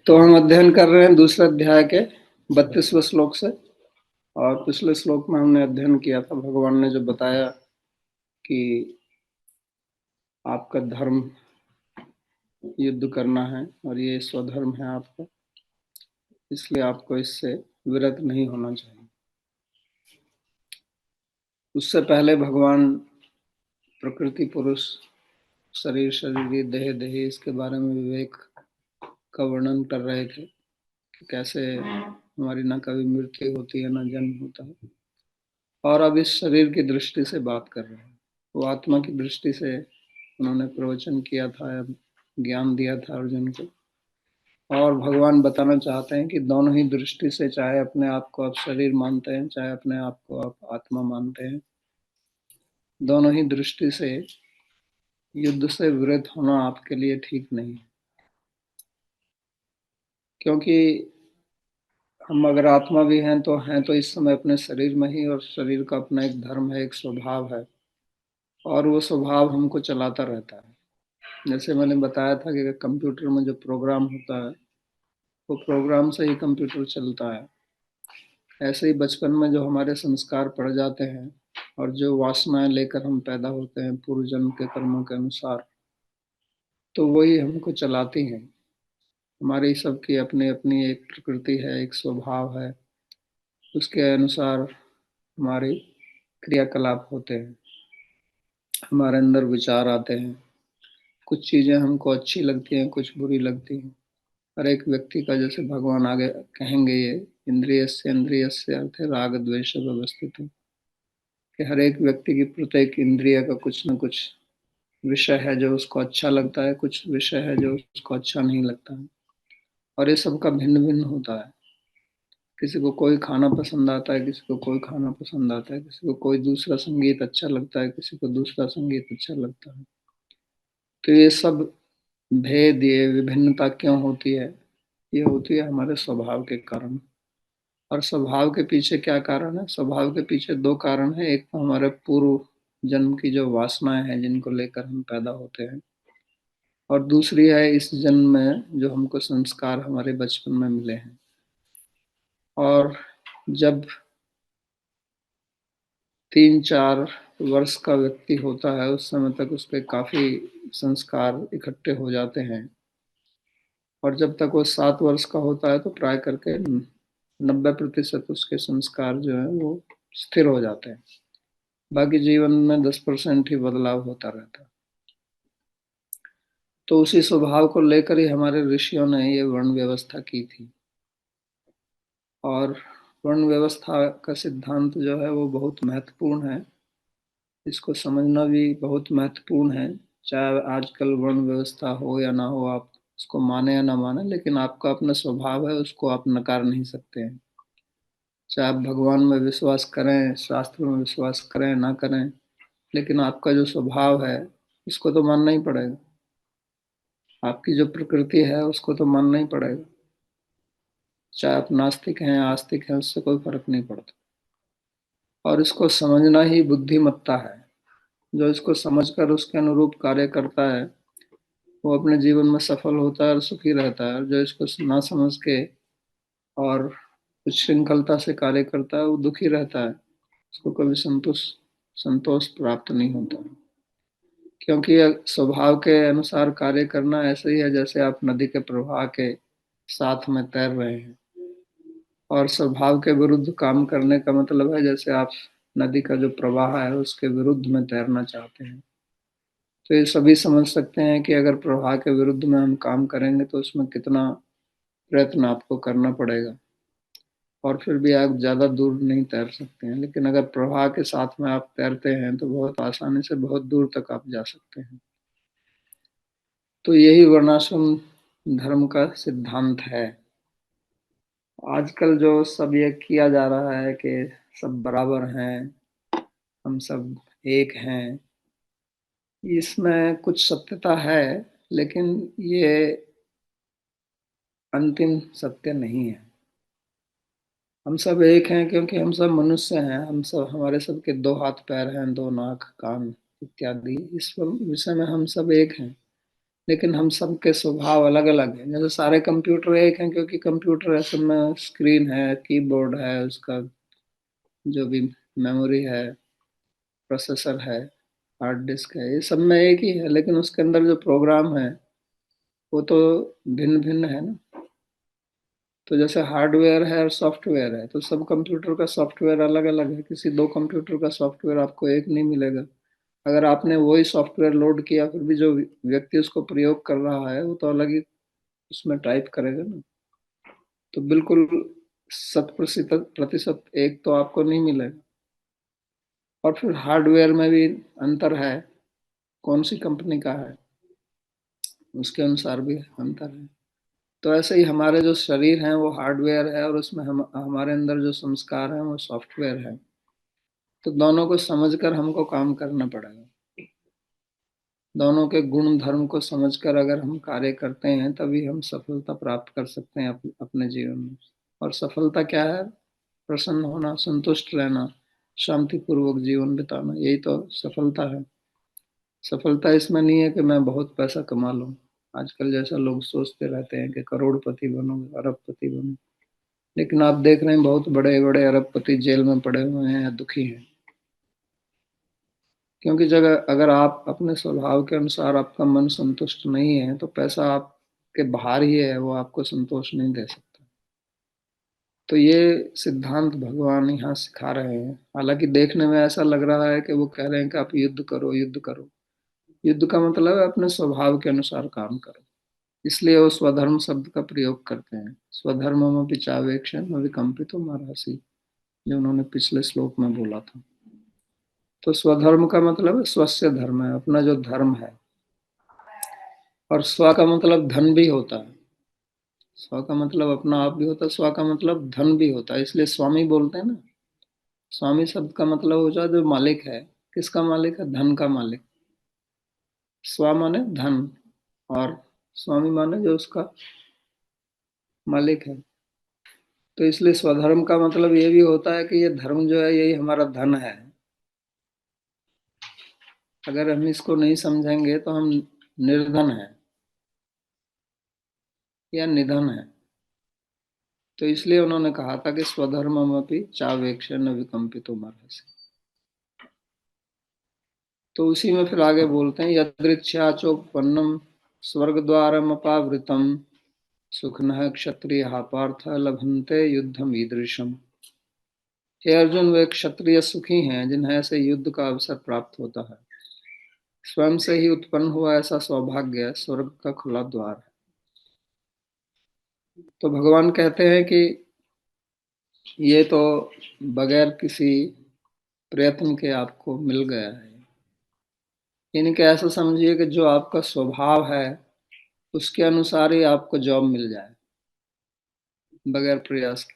तो हम अध्ययन कर रहे हैं दूसरे अध्याय के 32वें श्लोक से। और पिछले श्लोक में हमने अध्ययन किया था, भगवान ने जो बताया कि आपका धर्म युद्ध करना है और ये स्वधर्म है आपका, इसलिए आपको इससे विरत नहीं होना चाहिए। उससे पहले भगवान प्रकृति, पुरुष, शरीर, शरीरी, देह, देही, इसके बारे में विवेक का वर्णन कर रहे थे कि कैसे हमारी ना कभी मृत्यु होती है ना जन्म होता है। और अब इस शरीर की दृष्टि से बात कर रहे हैं। वो आत्मा की दृष्टि से उन्होंने प्रवचन किया था, ज्ञान दिया था अर्जुन को। और भगवान बताना चाहते हैं कि दोनों ही दृष्टि से, चाहे अपने आप को आप शरीर मानते हैं, चाहे अपने आप को आप आत्मा मानते हैं, दोनों ही दृष्टि से युद्ध से विरत होना आपके लिए ठीक नहीं है। क्योंकि हम अगर आत्मा भी हैं तो इस समय अपने शरीर में ही, और शरीर का अपना एक धर्म है, एक स्वभाव है, और वो स्वभाव हमको चलाता रहता है। जैसे मैंने बताया था कि कंप्यूटर में जो प्रोग्राम होता है वो प्रोग्राम से ही कंप्यूटर चलता है। ऐसे ही बचपन में जो हमारे संस्कार पड़ जाते हैं और जो वासनाएं लेकर हम पैदा होते हैं पूर्व जन्म के कर्मों के अनुसार, तो वही हमको चलाती हैं। हमारी सबकी अपनी अपनी एक प्रकृति है, एक स्वभाव है, उसके अनुसार हमारे क्रियाकलाप होते हैं, हमारे अंदर विचार आते हैं। कुछ चीज़ें हमको अच्छी लगती हैं, कुछ बुरी लगती हैं। हर एक व्यक्ति का, जैसे भगवान आगे कहेंगे, ये इंद्रियस्य इंद्रियस्य अर्थे राग द्वेष व्यवस्थित, कि हर एक व्यक्ति की प्रत्येक इंद्रिय का कुछ न कुछ विषय है जो उसको अच्छा लगता है, कुछ विषय है जो उसको अच्छा नहीं लगता है, और ये सबका भिन्न भिन्न होता है। किसी को कोई खाना पसंद आता है, किसी को कोई खाना पसंद आता है, किसी को कोई दूसरा संगीत अच्छा लगता है, किसी को दूसरा संगीत अच्छा लगता है। तो ये सब भेद, ये विभिन्नता क्यों होती है? ये होती है हमारे स्वभाव के कारण। और स्वभाव के पीछे क्या कारण है? स्वभाव के पीछे दो कारण है। एक तो हमारे पूर्व जन्म की जो वासनाएं हैं जिनको लेकर हम पैदा होते हैं, और दूसरी है इस जन्म में जो हमको संस्कार हमारे बचपन में मिले हैं। और जब 3-4 वर्ष का व्यक्ति होता है, उस समय तक उसके काफी संस्कार इकट्ठे हो जाते हैं, और जब तक वो 7 वर्ष का होता है तो प्राय करके 90% उसके संस्कार जो है वो स्थिर हो जाते हैं। बाकी जीवन में 10% ही बदलाव होता रहता है। तो उसी स्वभाव को लेकर ही हमारे ऋषियों ने ये वर्ण व्यवस्था की थी। और वर्ण व्यवस्था का सिद्धांत जो है वो बहुत महत्वपूर्ण है, इसको समझना भी बहुत महत्वपूर्ण है। चाहे आजकल वर्ण व्यवस्था हो या ना हो, आप उसको माने या ना माने, लेकिन आपका अपना स्वभाव है, उसको आप नकार नहीं सकते हैं। चाहे आप भगवान में विश्वास करें, शास्त्र में विश्वास करें ना करें, लेकिन आपका जो स्वभाव है उसको तो मानना ही पड़ेगा। आपकी जो प्रकृति है उसको तो मानना ही पड़ेगा। चाहे आप नास्तिक हैं, आस्तिक हैं, उससे कोई फर्क नहीं पड़ता। और इसको समझना ही बुद्धिमत्ता है। जो इसको समझकर उसके अनुरूप कार्य करता है वो अपने जीवन में सफल होता है और सुखी रहता है। और जो इसको ना समझ के और कुछ श्रृंखलता से कार्य करता है वो दुखी रहता है, उसको कभी संतोष संतोष प्राप्त नहीं होता। क्योंकि स्वभाव के अनुसार कार्य करना ऐसे ही है जैसे आप नदी के प्रवाह के साथ में तैर रहे हैं, और स्वभाव के विरुद्ध काम करने का मतलब है जैसे आप नदी का जो प्रवाह है उसके विरुद्ध में तैरना चाहते हैं। तो ये सभी समझ सकते हैं कि अगर प्रवाह के विरुद्ध में हम काम करेंगे तो उसमें कितना प्रयत्न आपको करना पड़ेगा, और फिर भी आप ज्यादा दूर नहीं तैर सकते हैं। लेकिन अगर प्रवाह के साथ में आप तैरते हैं तो बहुत आसानी से बहुत दूर तक आप जा सकते हैं। तो यही वर्णाश्रम धर्म का सिद्धांत है। आजकल जो सब ये किया जा रहा है कि सब बराबर हैं, हम सब एक हैं, इसमें कुछ सत्यता है, लेकिन ये अंतिम सत्य नहीं है। हम सब एक हैं क्योंकि हम सब मनुष्य हैं। हम सब, हमारे सब के 2 हाथ पैर हैं, 2 नाक कान इत्यादि, इस विषय में हम सब एक हैं। लेकिन हम सबके स्वभाव अलग अलग हैं। जैसे सारे कंप्यूटर एक हैं, क्योंकि कंप्यूटर है, सब में स्क्रीन है, कीबोर्ड है, उसका जो भी मेमोरी है, प्रोसेसर है, हार्ड डिस्क है, ये सब में एक ही है, लेकिन उसके अंदर जो प्रोग्राम है वो तो भिन्न भिन्न है ना। तो जैसे हार्डवेयर है और सॉफ्टवेयर है, तो सब कंप्यूटर का सॉफ्टवेयर अलग अलग है। किसी दो कंप्यूटर का सॉफ्टवेयर आपको एक नहीं मिलेगा। अगर आपने वही सॉफ्टवेयर लोड किया, फिर भी जो व्यक्ति उसको प्रयोग कर रहा है वो तो अलग ही उसमें टाइप करेगा ना। तो बिल्कुल 100% एक तो आपको नहीं मिलेगा। और फिर हार्डवेयर में भी अंतर है, कौन सी कंपनी का है उसके अनुसार भी अंतर है। तो ऐसे ही हमारे जो शरीर हैं वो हार्डवेयर है, और उसमें हम हमारे अंदर जो संस्कार हैं वो सॉफ्टवेयर है। तो दोनों को समझकर हमको काम करना पड़ेगा। दोनों के गुण धर्म को समझकर अगर हम कार्य करते हैं, तभी हम सफलता प्राप्त कर सकते हैं अपने जीवन में। और सफलता क्या है? प्रसन्न होना, संतुष्ट रहना, शांति पूर्वक जीवन बिताना, यही तो सफलता है। सफलता इसमें नहीं है कि मैं बहुत पैसा कमा लूं। आजकल जैसा लोग सोचते रहते हैं कि करोड़पति बनोगे, अरबपति बनोगे, लेकिन आप देख रहे हैं बहुत बड़े बड़े अरबपति जेल में पड़े हुए हैं, दुखी हैं। क्योंकि जगह अगर आप अपने स्वभाव के अनुसार आपका मन संतुष्ट नहीं है, तो पैसा आपके बाहर ही है, वो आपको संतोष नहीं दे सकता। तो ये सिद्धांत भगवान यहाँ सिखा रहे हैं। हालांकि देखने में ऐसा लग रहा है कि वो कह रहे हैं कि आप युद्ध करो, युद्ध करो। युद्ध का मतलब है अपने स्वभाव के अनुसार काम करो। इसलिए वो स्वधर्म शब्द का प्रयोग करते हैं। स्वधर्ममपि चावेक्षण न विकम्पितो महर्षि, जो उन्होंने पिछले श्लोक में बोला था। तो स्वधर्म का मतलब है स्वस्य धर्म है, अपना जो धर्म है। और स्व का मतलब धन भी होता है। स्व का मतलब अपना आप भी होता है, स्व का मतलब धन भी होता है, इसलिए स्वामी बोलते हैं ना। स्वामी शब्द का मतलब हो जाए जो मालिक है। किसका मालिक है? धन का मालिक। स्व माने धन, और स्वामी माने जो उसका मालिक है। तो इसलिए स्वधर्म का मतलब ये भी होता है कि ये धर्म जो है यही हमारा धन है। अगर हम इसको नहीं समझेंगे तो हम निर्धन है या निधन है। तो इसलिए उन्होंने कहा था कि स्वधर्ममपि चावेक्ष न विकम्पितो महर्षि। तो उसी में फिर आगे बोलते हैं, यदृच्छा चोपन्नम स्वर्ग द्वारमपावृतम सुखनः क्षत्रिय पार्थ लभन्ते युद्धम ईदृशम। हे अर्जुन, वे क्षत्रिय सुखी हैं जिन्हें से युद्ध का अवसर प्राप्त होता है। स्वयं से ही उत्पन्न हुआ ऐसा सौभाग्य स्वर्ग का खुला द्वार है। तो भगवान कहते हैं कि ये तो बगैर किसी प्रयत्न के आपको मिल गया है। यानी कि ऐसा समझिए कि जो आपका स्वभाव है उसके अनुसार ही आपको जॉब मिल जाए, बगैर प्रयास के।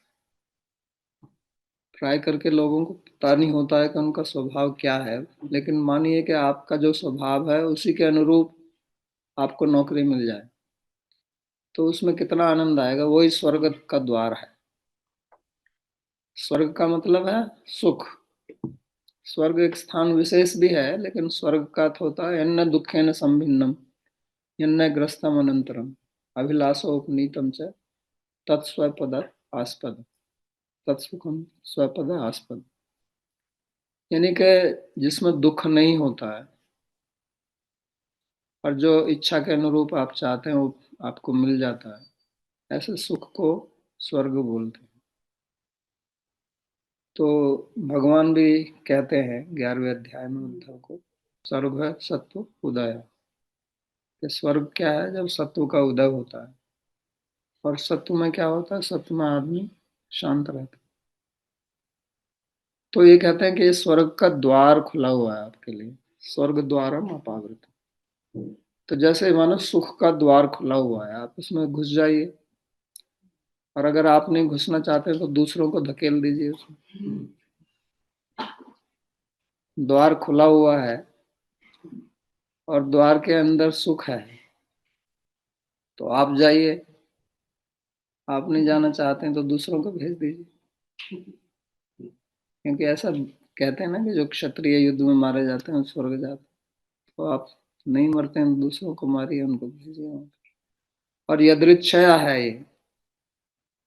ट्राई करके लोगों को पता नहीं होता है कि उनका स्वभाव क्या है, लेकिन मानिए कि आपका जो स्वभाव है उसी के अनुरूप आपको नौकरी मिल जाए, तो उसमें कितना आनंद आएगा। वही स्वर्ग का द्वार है। स्वर्ग का मतलब है सुख। स्वर्ग एक स्थान विशेष भी है, लेकिन स्वर्ग का अर्थ होता है यन्न दुखेन संभिन्नम, यन्न ग्रस्तम अनंतरम, अभिलाषोपनीतम च तत्स्वपद आस्पद, तत्सुखम स्वपद आस्पद। यानी कि जिसमें दुख नहीं होता है, और जो इच्छा के अनुरूप आप चाहते हैं वो आपको मिल जाता है, ऐसे सुख को स्वर्ग बोलते हैं। तो भगवान भी कहते हैं 11वें अध्याय में उद्धव को, स्वर्ग है सत्व उदय। कि स्वर्ग क्या है? जब सत्व का उदय होता है। और सत्व में क्या होता है? सत्व में आदमी शांत रहता है। तो ये कहते हैं कि ये स्वर्ग का द्वार खुला हुआ है आपके लिए। स्वर्ग द्वारम अपावृत। तो जैसे मानो सुख का द्वार खुला हुआ है, आप उसमें घुस जाइए। और अगर आप नहीं घुसना चाहते तो दूसरों को धकेल दीजिए उसमें। द्वार खुला हुआ है और द्वार के अंदर सुख है, तो आप जाइए। आप नहीं जाना चाहते हैं तो दूसरों को भेज दीजिए। क्योंकि ऐसा कहते हैं ना कि जो क्षत्रिय युद्ध में मारे जाते हैं वो स्वर्ग जाते हैं। तो आप नहीं मरते हैं, दूसरों को मारिए, उनको भेजिए वहाँ। और यदृच्छया है ये,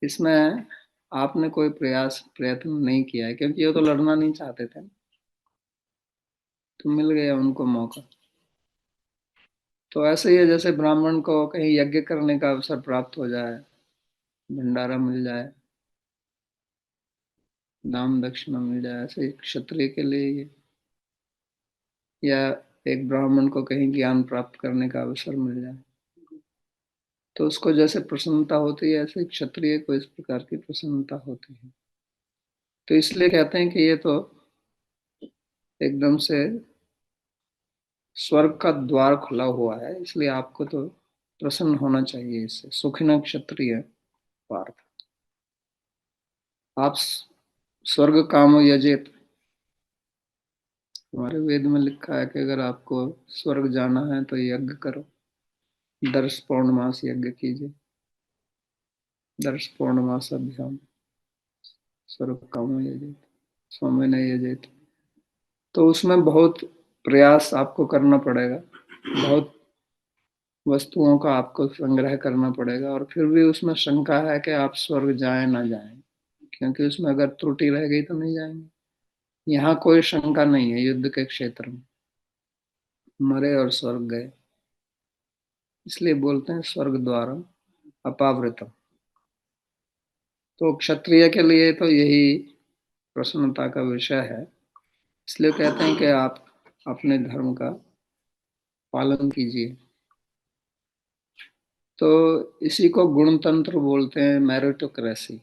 इसमें आपने कोई प्रयत्न नहीं किया है, क्योंकि ये तो लड़ना नहीं चाहते थे, तो मिल गया उनको मौका। तो ऐसे ही है, जैसे ब्राह्मण को कहीं यज्ञ करने का अवसर प्राप्त हो जाए, भंडारा मिल जाए, दान दक्षिणा मिल जाए, ऐसे ही क्षत्रिय के लिए या एक ब्राह्मण को कहीं ज्ञान प्राप्त करने का अवसर मिल जाए, तो उसको जैसे प्रसन्नता होती है, ऐसे क्षत्रिय को इस प्रकार की प्रसन्नता होती है। तो इसलिए कहते हैं कि ये तो एकदम से स्वर्ग का द्वार खुला हुआ है, इसलिए आपको तो प्रसन्न होना चाहिए इससे। सुखिन क्षत्रिय पार्थ, आप स्वर्ग काम यजेत। हमारे वेद में लिखा है कि अगर आपको स्वर्ग जाना है तो यज्ञ करो, 10 पौर्णमास यज्ञ कीजिए, 10 पौर्णमास अभियान स्वर्ग काम यजेत, स्वामी ने यजेत। तो उसमें बहुत प्रयास आपको करना पड़ेगा, बहुत वस्तुओं का आपको संग्रह करना पड़ेगा, और फिर भी उसमें शंका है कि आप स्वर्ग जाएं ना जाएं, क्योंकि उसमें अगर त्रुटि रह गई तो नहीं जाएंगे। यहाँ कोई शंका नहीं है, युद्ध के क्षेत्र में मरे और स्वर्ग गए, इसलिए बोलते हैं स्वर्ग द्वार अपावृतम। तो क्षत्रिय के लिए तो यही प्रसन्नता का विषय है, इसलिए कहते हैं कि आप अपने धर्म का पालन कीजिए। तो इसी को गुणतंत्र बोलते हैं, मेरिटोक्रेसी,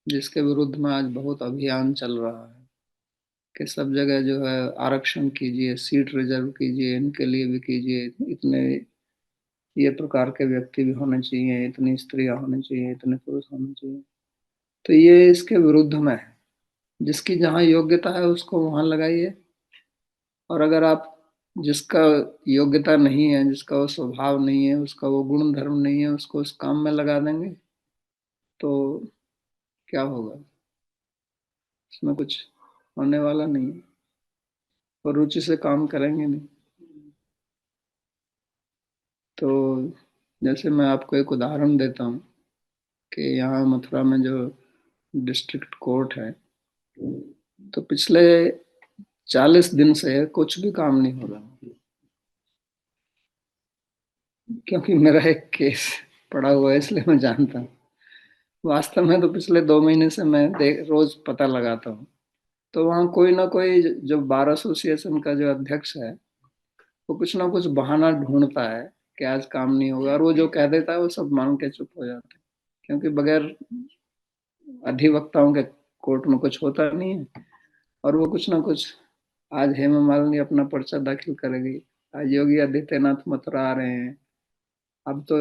जिसके विरुद्ध में आज बहुत अभियान चल रहा है कि सब जगह जो है आरक्षण कीजिए, सीट रिजर्व कीजिए, इनके लिए भी कीजिए, इतने ये प्रकार के व्यक्ति भी होने चाहिए, इतनी स्त्रियां होनी चाहिए, इतने पुरुष होने चाहिए। तो ये इसके विरुद्ध में है। जिसकी जहाँ योग्यता है उसको वहां लगाइए, और अगर आप जिसका योग्यता नहीं है, जिसका वो स्वभाव नहीं है, उसका वो गुण धर्म नहीं है, उसको उस काम में लगा देंगे तो क्या होगा, इसमें कुछ होने वाला नहीं है, और रुचि से काम करेंगे नहीं। तो जैसे मैं आपको एक उदाहरण देता हूँ कि यहाँ मथुरा में जो डिस्ट्रिक्ट कोर्ट है, तो पिछले 40 दिन से कुछ भी काम नहीं हो रहा, क्योंकि मेरा एक केस पड़ा हुआ है, इसलिए मैं जानता हूँ। वास्तव में तो पिछले 2 महीने से मैं रोज पता लगाता हूँ, तो वहाँ कोई ना कोई जो बार एसोसिएशन का जो अध्यक्ष है, वो कुछ ना कुछ बहाना ढूंढता है कि आज काम नहीं होगा, और वो जो कह देता है वो सब मान के चुप हो जाते हैं, क्योंकि बगैर अधिवक्ताओं के कोर्ट में कुछ होता नहीं है। और वो कुछ ना कुछ, आज हेमा मालिनी अपना पर्चा दाखिल करेगी, आज योगी आदित्यनाथ मथुरा आ रहे हैं, अब तो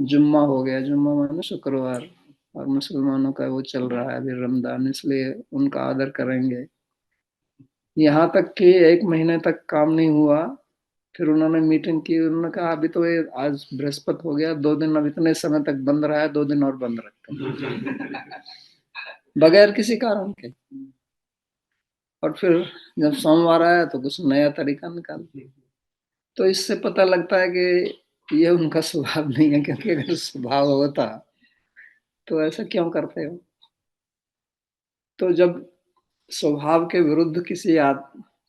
जुम्मा हो गया, जुम्मा माने शुक्रवार, और मुसलमानों का वो चल रहा है अभी रमजान, इसलिए उनका आदर करेंगे। यहाँ तक कि 1 महीने तक काम नहीं हुआ, फिर उन्होंने मीटिंग की, उन्होंने कहा अभी तो ये आज बृहस्पति हो गया, 2 दिन अब इतने समय तक बंद रहा है, 2 दिन और बंद रखते हैं, बगैर किसी कारण के। और फिर जब सोमवार आया तो कुछ नया तरीका निकाल। तो इससे पता लगता है कि ये उनका स्वभाव नहीं है, क्योंकि अगर स्वभाव होता तो ऐसा क्यों करते हो। तो जब स्वभाव के विरुद्ध किसी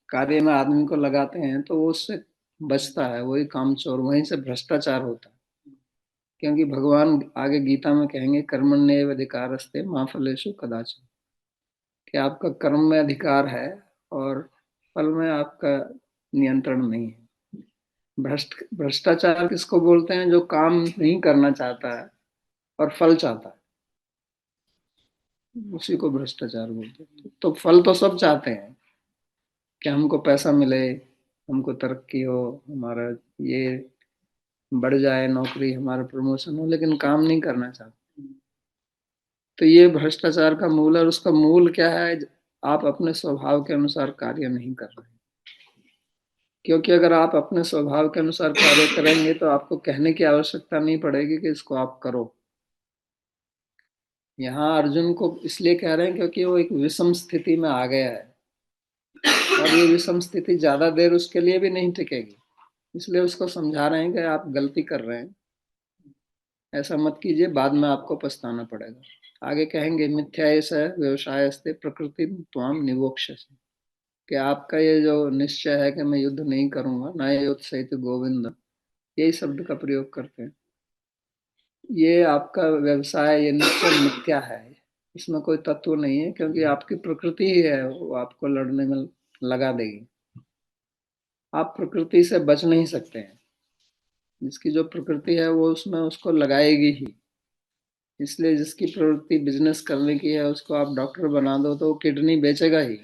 कार्य में आदमी को लगाते हैं तो वो उससे बचता है, वही कामचोर, वहीं से भ्रष्टाचार होता है। क्योंकि भगवान आगे गीता में कहेंगे कर्मण्येव अधिकारस्ते मा फलेषु कदाचन, कि आपका कर्म में अधिकार है और फल में आपका नियंत्रण नहीं है। भ्रष्टाचार किसको बोलते हैं, जो काम नहीं करना चाहता है और फल चाहता है, उसी को भ्रष्टाचार बोलते हैं। तो फल तो सब चाहते हैं कि हमको पैसा मिले, हमको तरक्की हो, हमारा ये बढ़ जाए, नौकरी, हमारा प्रमोशन हो, लेकिन काम नहीं करना चाहते। तो ये भ्रष्टाचार का मूल है, और उसका मूल क्या है, आप अपने स्वभाव के अनुसार कार्य नहीं कर रहे। क्योंकि अगर आप अपने स्वभाव के अनुसार कार्य करेंगे तो आपको कहने की आवश्यकता नहीं पड़ेगी कि इसको आप करो। यहाँ अर्जुन को इसलिए कह रहे हैं क्योंकि वो एक विषम स्थिति में आ गया है, और ये विषम स्थिति ज्यादा देर उसके लिए भी नहीं टिकेगी। इसलिए उसको समझा रहे हैं कि आप गलती कर रहे हैं, ऐसा मत कीजिए, बाद में आपको पछताना पड़ेगा। आगे कहेंगे मिथ्या एष व्यवसायस्ते प्रकृति त्वाम निवोक्ष्यसि, कि आपका ये जो निश्चय है कि मैं युद्ध नहीं करूंगा, न युद्ध सहित गोविंद, यही शब्द का प्रयोग करते हैं। ये आपका व्यवसाय, ये निश्चय मिथ्या है, इसमें कोई तत्व नहीं है, क्योंकि आपकी प्रकृति ही है वो आपको लड़ने में लगा देगी। आप प्रकृति से बच नहीं सकते हैं, जिसकी जो प्रकृति है वो उसमें उसको लगाएगी ही। इसलिए जिसकी प्रवृत्ति बिजनेस करने की है, उसको आप डॉक्टर बना दो तो वो किडनी बेचेगा ही।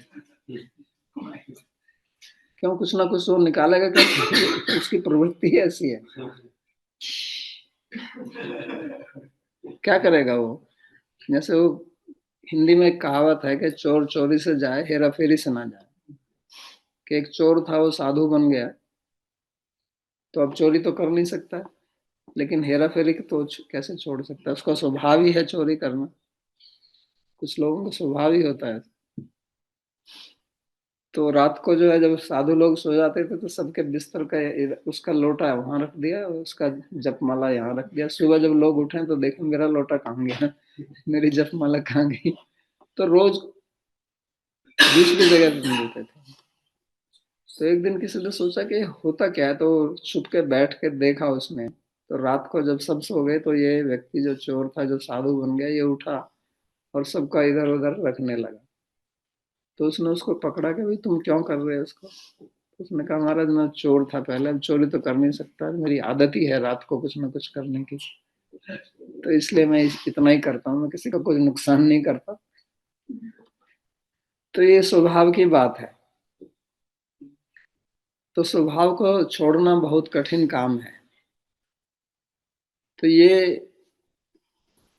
क्यों, कुछ ना कुछ वो निकालेगा, क्योंकि उसकी प्रवृत्ति ऐसी है। क्या करेगा वो? जैसे वो हिंदी में एक कहावत है कि चोर चोरी से जाए, हेरा फेरी से ना जाए। कि एक चोर था, वो साधु बन गया, तो अब चोरी तो कर नहीं सकता, लेकिन हेरा फेरी तो कैसे छोड़ सकता है? उसका स्वभाव ही है चोरी करना। कुछ लोगों का स्वभाव ही होता है। तो रात को जो है, जब साधु लोग सो जाते थे तो सबके बिस्तर का उसका लोटा वहां रख दिया, उसका जपमाला यहाँ रख दिया। सुबह जब लोग उठे तो देखे मेरा लोटा कहाँ गया, मेरी जपमाला कहाँ गई। तो रोज दूसरी जगह पे मिलते थे। तो एक दिन किसी ने सोचा कि होता क्या है, तो छुप के बैठ के देखा उसने। तो रात को जब सब सो गए तो ये व्यक्ति जो चोर था, जो साधु बन गया, ये उठा और सबका इधर उधर रखने लगा। तो उसने उसको पकड़ा कि भाई तुम क्यों कर रहे हो उसको? तो उसने कहा महाराज मैं चोर था पहले, अब चोरी तो कर नहीं सकता, मेरी आदत ही है रात को कुछ ना कुछ करने की, तो इसलिए मैं इतना ही करता हूँ, मैं किसी का कोई नुकसान नहीं करता। तो ये स्वभाव की बात है। तो स्वभाव को छोड़ना बहुत कठिन काम है। तो ये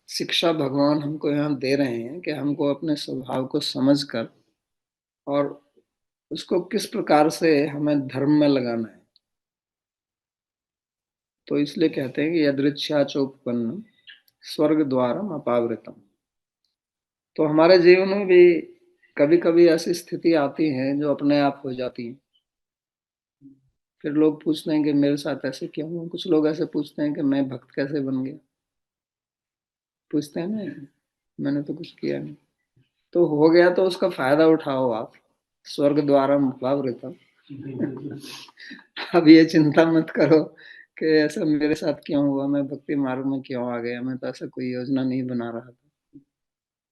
शिक्षा भगवान हमको यहाँ दे रहे हैं कि हमको अपने स्वभाव को समझकर और उसको किस प्रकार से हमें धर्म में लगाना है। तो इसलिए कहते हैं कि यदृच्छा चोपपन्न स्वर्ग द्वारम अपावृतम। तो हमारे जीवन में भी कभी कभी ऐसी स्थिति आती है जो अपने आप हो जाती है। फिर लोग पूछते हैं कि मेरे साथ ऐसे क्यों हुआ। कुछ लोग ऐसे पूछते हैं कि मैं भक्त कैसे बन गया। पूछते हैं ना, मैंने तो कुछ किया नहीं। तो हो गया तो उसका फायदा उठाओ आप। स्वर्ग द्वारम अपावृतम। अब ये चिंता मत करो कि ऐसा मेरे साथ क्यों हुआ, मैं भक्ति मार्ग में क्यों आ गया, मैं तो ऐसा कोई योजना नहीं बना रहा था।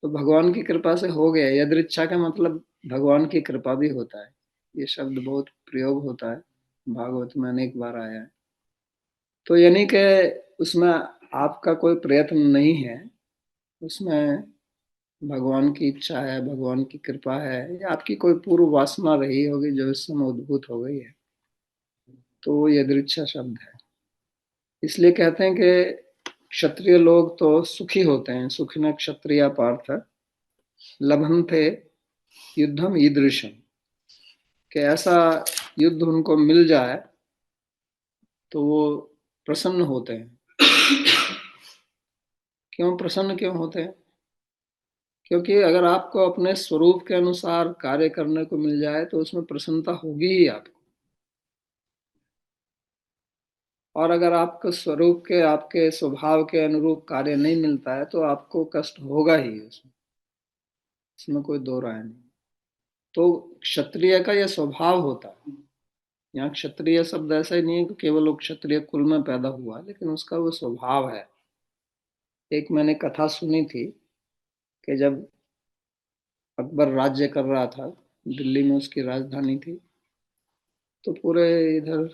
तो भगवान की कृपा से हो गया। यदृच्छा का मतलब भगवान की कृपा भी होता है। ये शब्द बहुत प्रयोग होता है, भागवत में अनेक बार आया है। तो यानी कि उसमें आपका कोई प्रयत्न नहीं है, उसमें भगवान की इच्छा है, भगवान की कृपा है, या आपकी कोई पूर्व वासना रही होगी जो इस समय उद्भूत हो गई है। तो वो यदृच्छा शब्द है। इसलिए कहते हैं कि क्षत्रिय लोग तो सुखी होते हैं। सुखिन क्षत्रिय पार्थ लभन्ते युद्धम ईदृशम, कि ऐसा युद्ध उनको मिल जाए तो वो प्रसन्न होते हैं। क्यों प्रसन्न क्यों होते हैं? क्योंकि अगर आपको अपने स्वरूप के अनुसार कार्य करने को मिल जाए तो उसमें प्रसन्नता होगी ही आपको। और अगर आपके स्वरूप के, आपके स्वभाव के अनुरूप कार्य नहीं मिलता है तो आपको कष्ट होगा ही उसमें। इसमें कोई दो राय नहीं। तो क्षत्रिय का यह स्वभाव होता है। यहाँ क्षत्रिय शब्द ऐसा ही नहीं है कि केवल वो क्षत्रिय कुल में पैदा हुआ, लेकिन उसका वो स्वभाव है। एक मैंने कथा सुनी थी कि जब अकबर राज्य कर रहा था, दिल्ली में उसकी राजधानी थी, तो पूरे इधर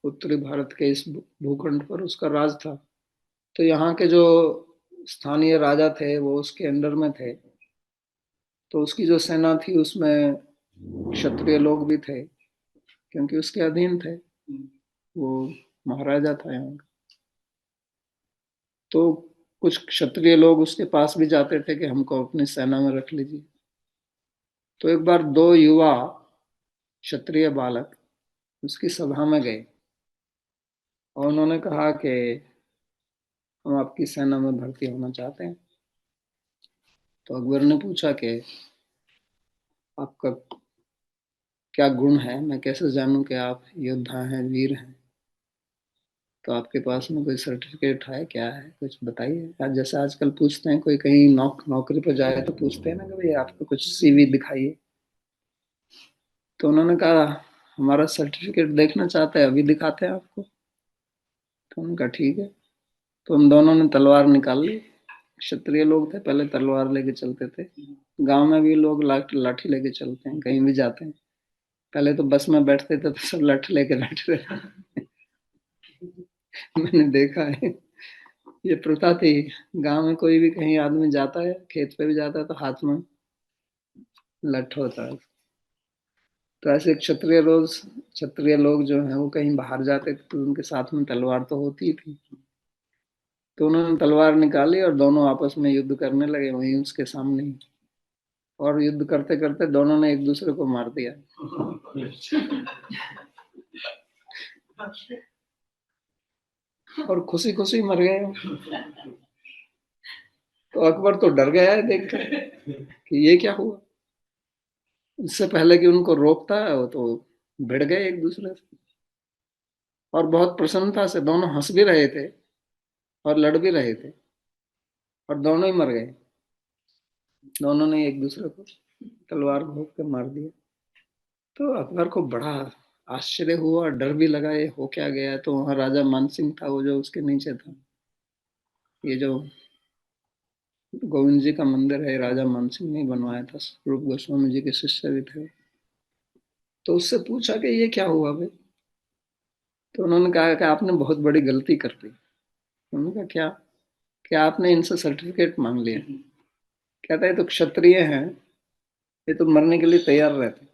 उत्तरी भारत के इस भूखंड पर उसका राज था। तो यहाँ के जो स्थानीय राजा थे वो उसके अंडर में थे। तो उसकी जो सेना थी उसमें क्षत्रिय लोग भी थे, क्योंकि उसके अधीन थे। वो महाराजा था यहाँ का। तो कुछ क्षत्रिय लोग उसके पास भी जाते थे कि हमको अपनी सेना में रख लीजिए। तो एक बार दो युवा क्षत्रिय बालक उसकी सभा में गए और उन्होंने कहा कि हम आपकी सेना में भर्ती होना चाहते हैं। तो अकबर ने पूछा कि आपका क्या गुण है, मैं कैसे जानूं कि आप योद्धा हैं, वीर हैं? तो आपके पास में कोई सर्टिफिकेट है, क्या है, कुछ बताइए। आज जैसे आजकल पूछते हैं, कोई कहीं नौकरी पर जाए तो पूछते हैं ना कि भाई आपको कुछ सीवी दिखाइए। तो उन्होंने कहा हमारा सर्टिफिकेट देखना चाहते हैं, अभी दिखाते हैं आपको। तो उन्होंने कहा ठीक है। तो हम दोनों ने तलवार निकाल ली। क्षत्रिय लोग थे, पहले तलवार लेके चलते थे। गांव में भी लोग लाठी लेके चलते हैं, कहीं भी जाते हैं। पहले तो बस में बैठते थे तो सब लाठी लेके बैठते थे। मैंने देखा है, ये प्रथा थी। गांव में कोई भी कहीं आदमी जाता है, खेत पे भी जाता है, तो हाथ में लठ होता है। तो ऐसे क्षत्रिय लोग जो हैं वो कहीं बाहर जाते थे तो उनके साथ में तलवार तो होती ही थी। तो उन्होंने तलवार निकाली और दोनों आपस में युद्ध करने लगे वहीं उसके सामने ही। और युद्ध करते करते दोनों ने एक दूसरे को मार दिया। और खुशी खुशी मर गए। तो अकबर तो डर गया है देखकर कि ये क्या हुआ। इससे पहले कि उनको रोकता है वो तो भिड़ गए एक दूसरे से। और बहुत प्रसन्नता से दोनों हंस भी रहे थे और लड़ भी रहे थे, और दोनों ही मर गए। दोनों ने एक दूसरे को तलवार घोंप के मार दिया। तो अकबर को बड़ा आश्चर्य हुआ, डर भी लगा, ये हो क्या गया। तो वहां राजा मानसिंह था, वो जो उसके नीचे था, ये जो गोविंद जी का मंदिर है, राजा मानसिंह ने बनवाया था, रूप गोस्वामी जी के शिष्य भी थे। तो उससे पूछा कि ये क्या हुआ भाई। तो उन्होंने कहा कि आपने बहुत बड़ी गलती कर दी। उन्होंने कहा क्या? क्या आपने इनसे सर्टिफिकेट मांग लिया? कहता है तो क्षत्रिय हैं, ये तो मरने के लिए तैयार रहते,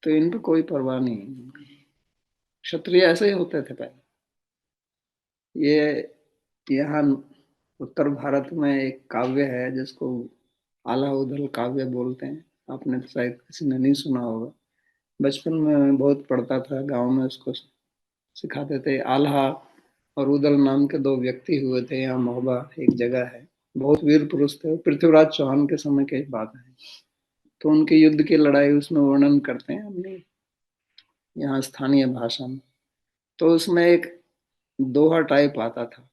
तो इन पे कोई परवाह नहीं है। क्षत्रिय ऐसे ही होते थे पहले। ये यहाँ उत्तर भारत में एक काव्य है जिसको आला उदल काव्य बोलते हैं। आपने तो शायद किसी ने नहीं सुना होगा। बचपन में मैं बहुत पढ़ता था, गांव में उसको सिखाते थे। आल्हा और उदल नाम के दो व्यक्ति हुए थे, यहाँ महोबा एक जगह है। बहुत वीर पुरुष थे, पृथ्वीराज चौहान के समय की बात है। तो उनके युद्ध की लड़ाई उसमें वर्णन करते हैं अपनी यहाँ स्थानीय भाषा में। तो उसमें एक दोहा टाइप आता था,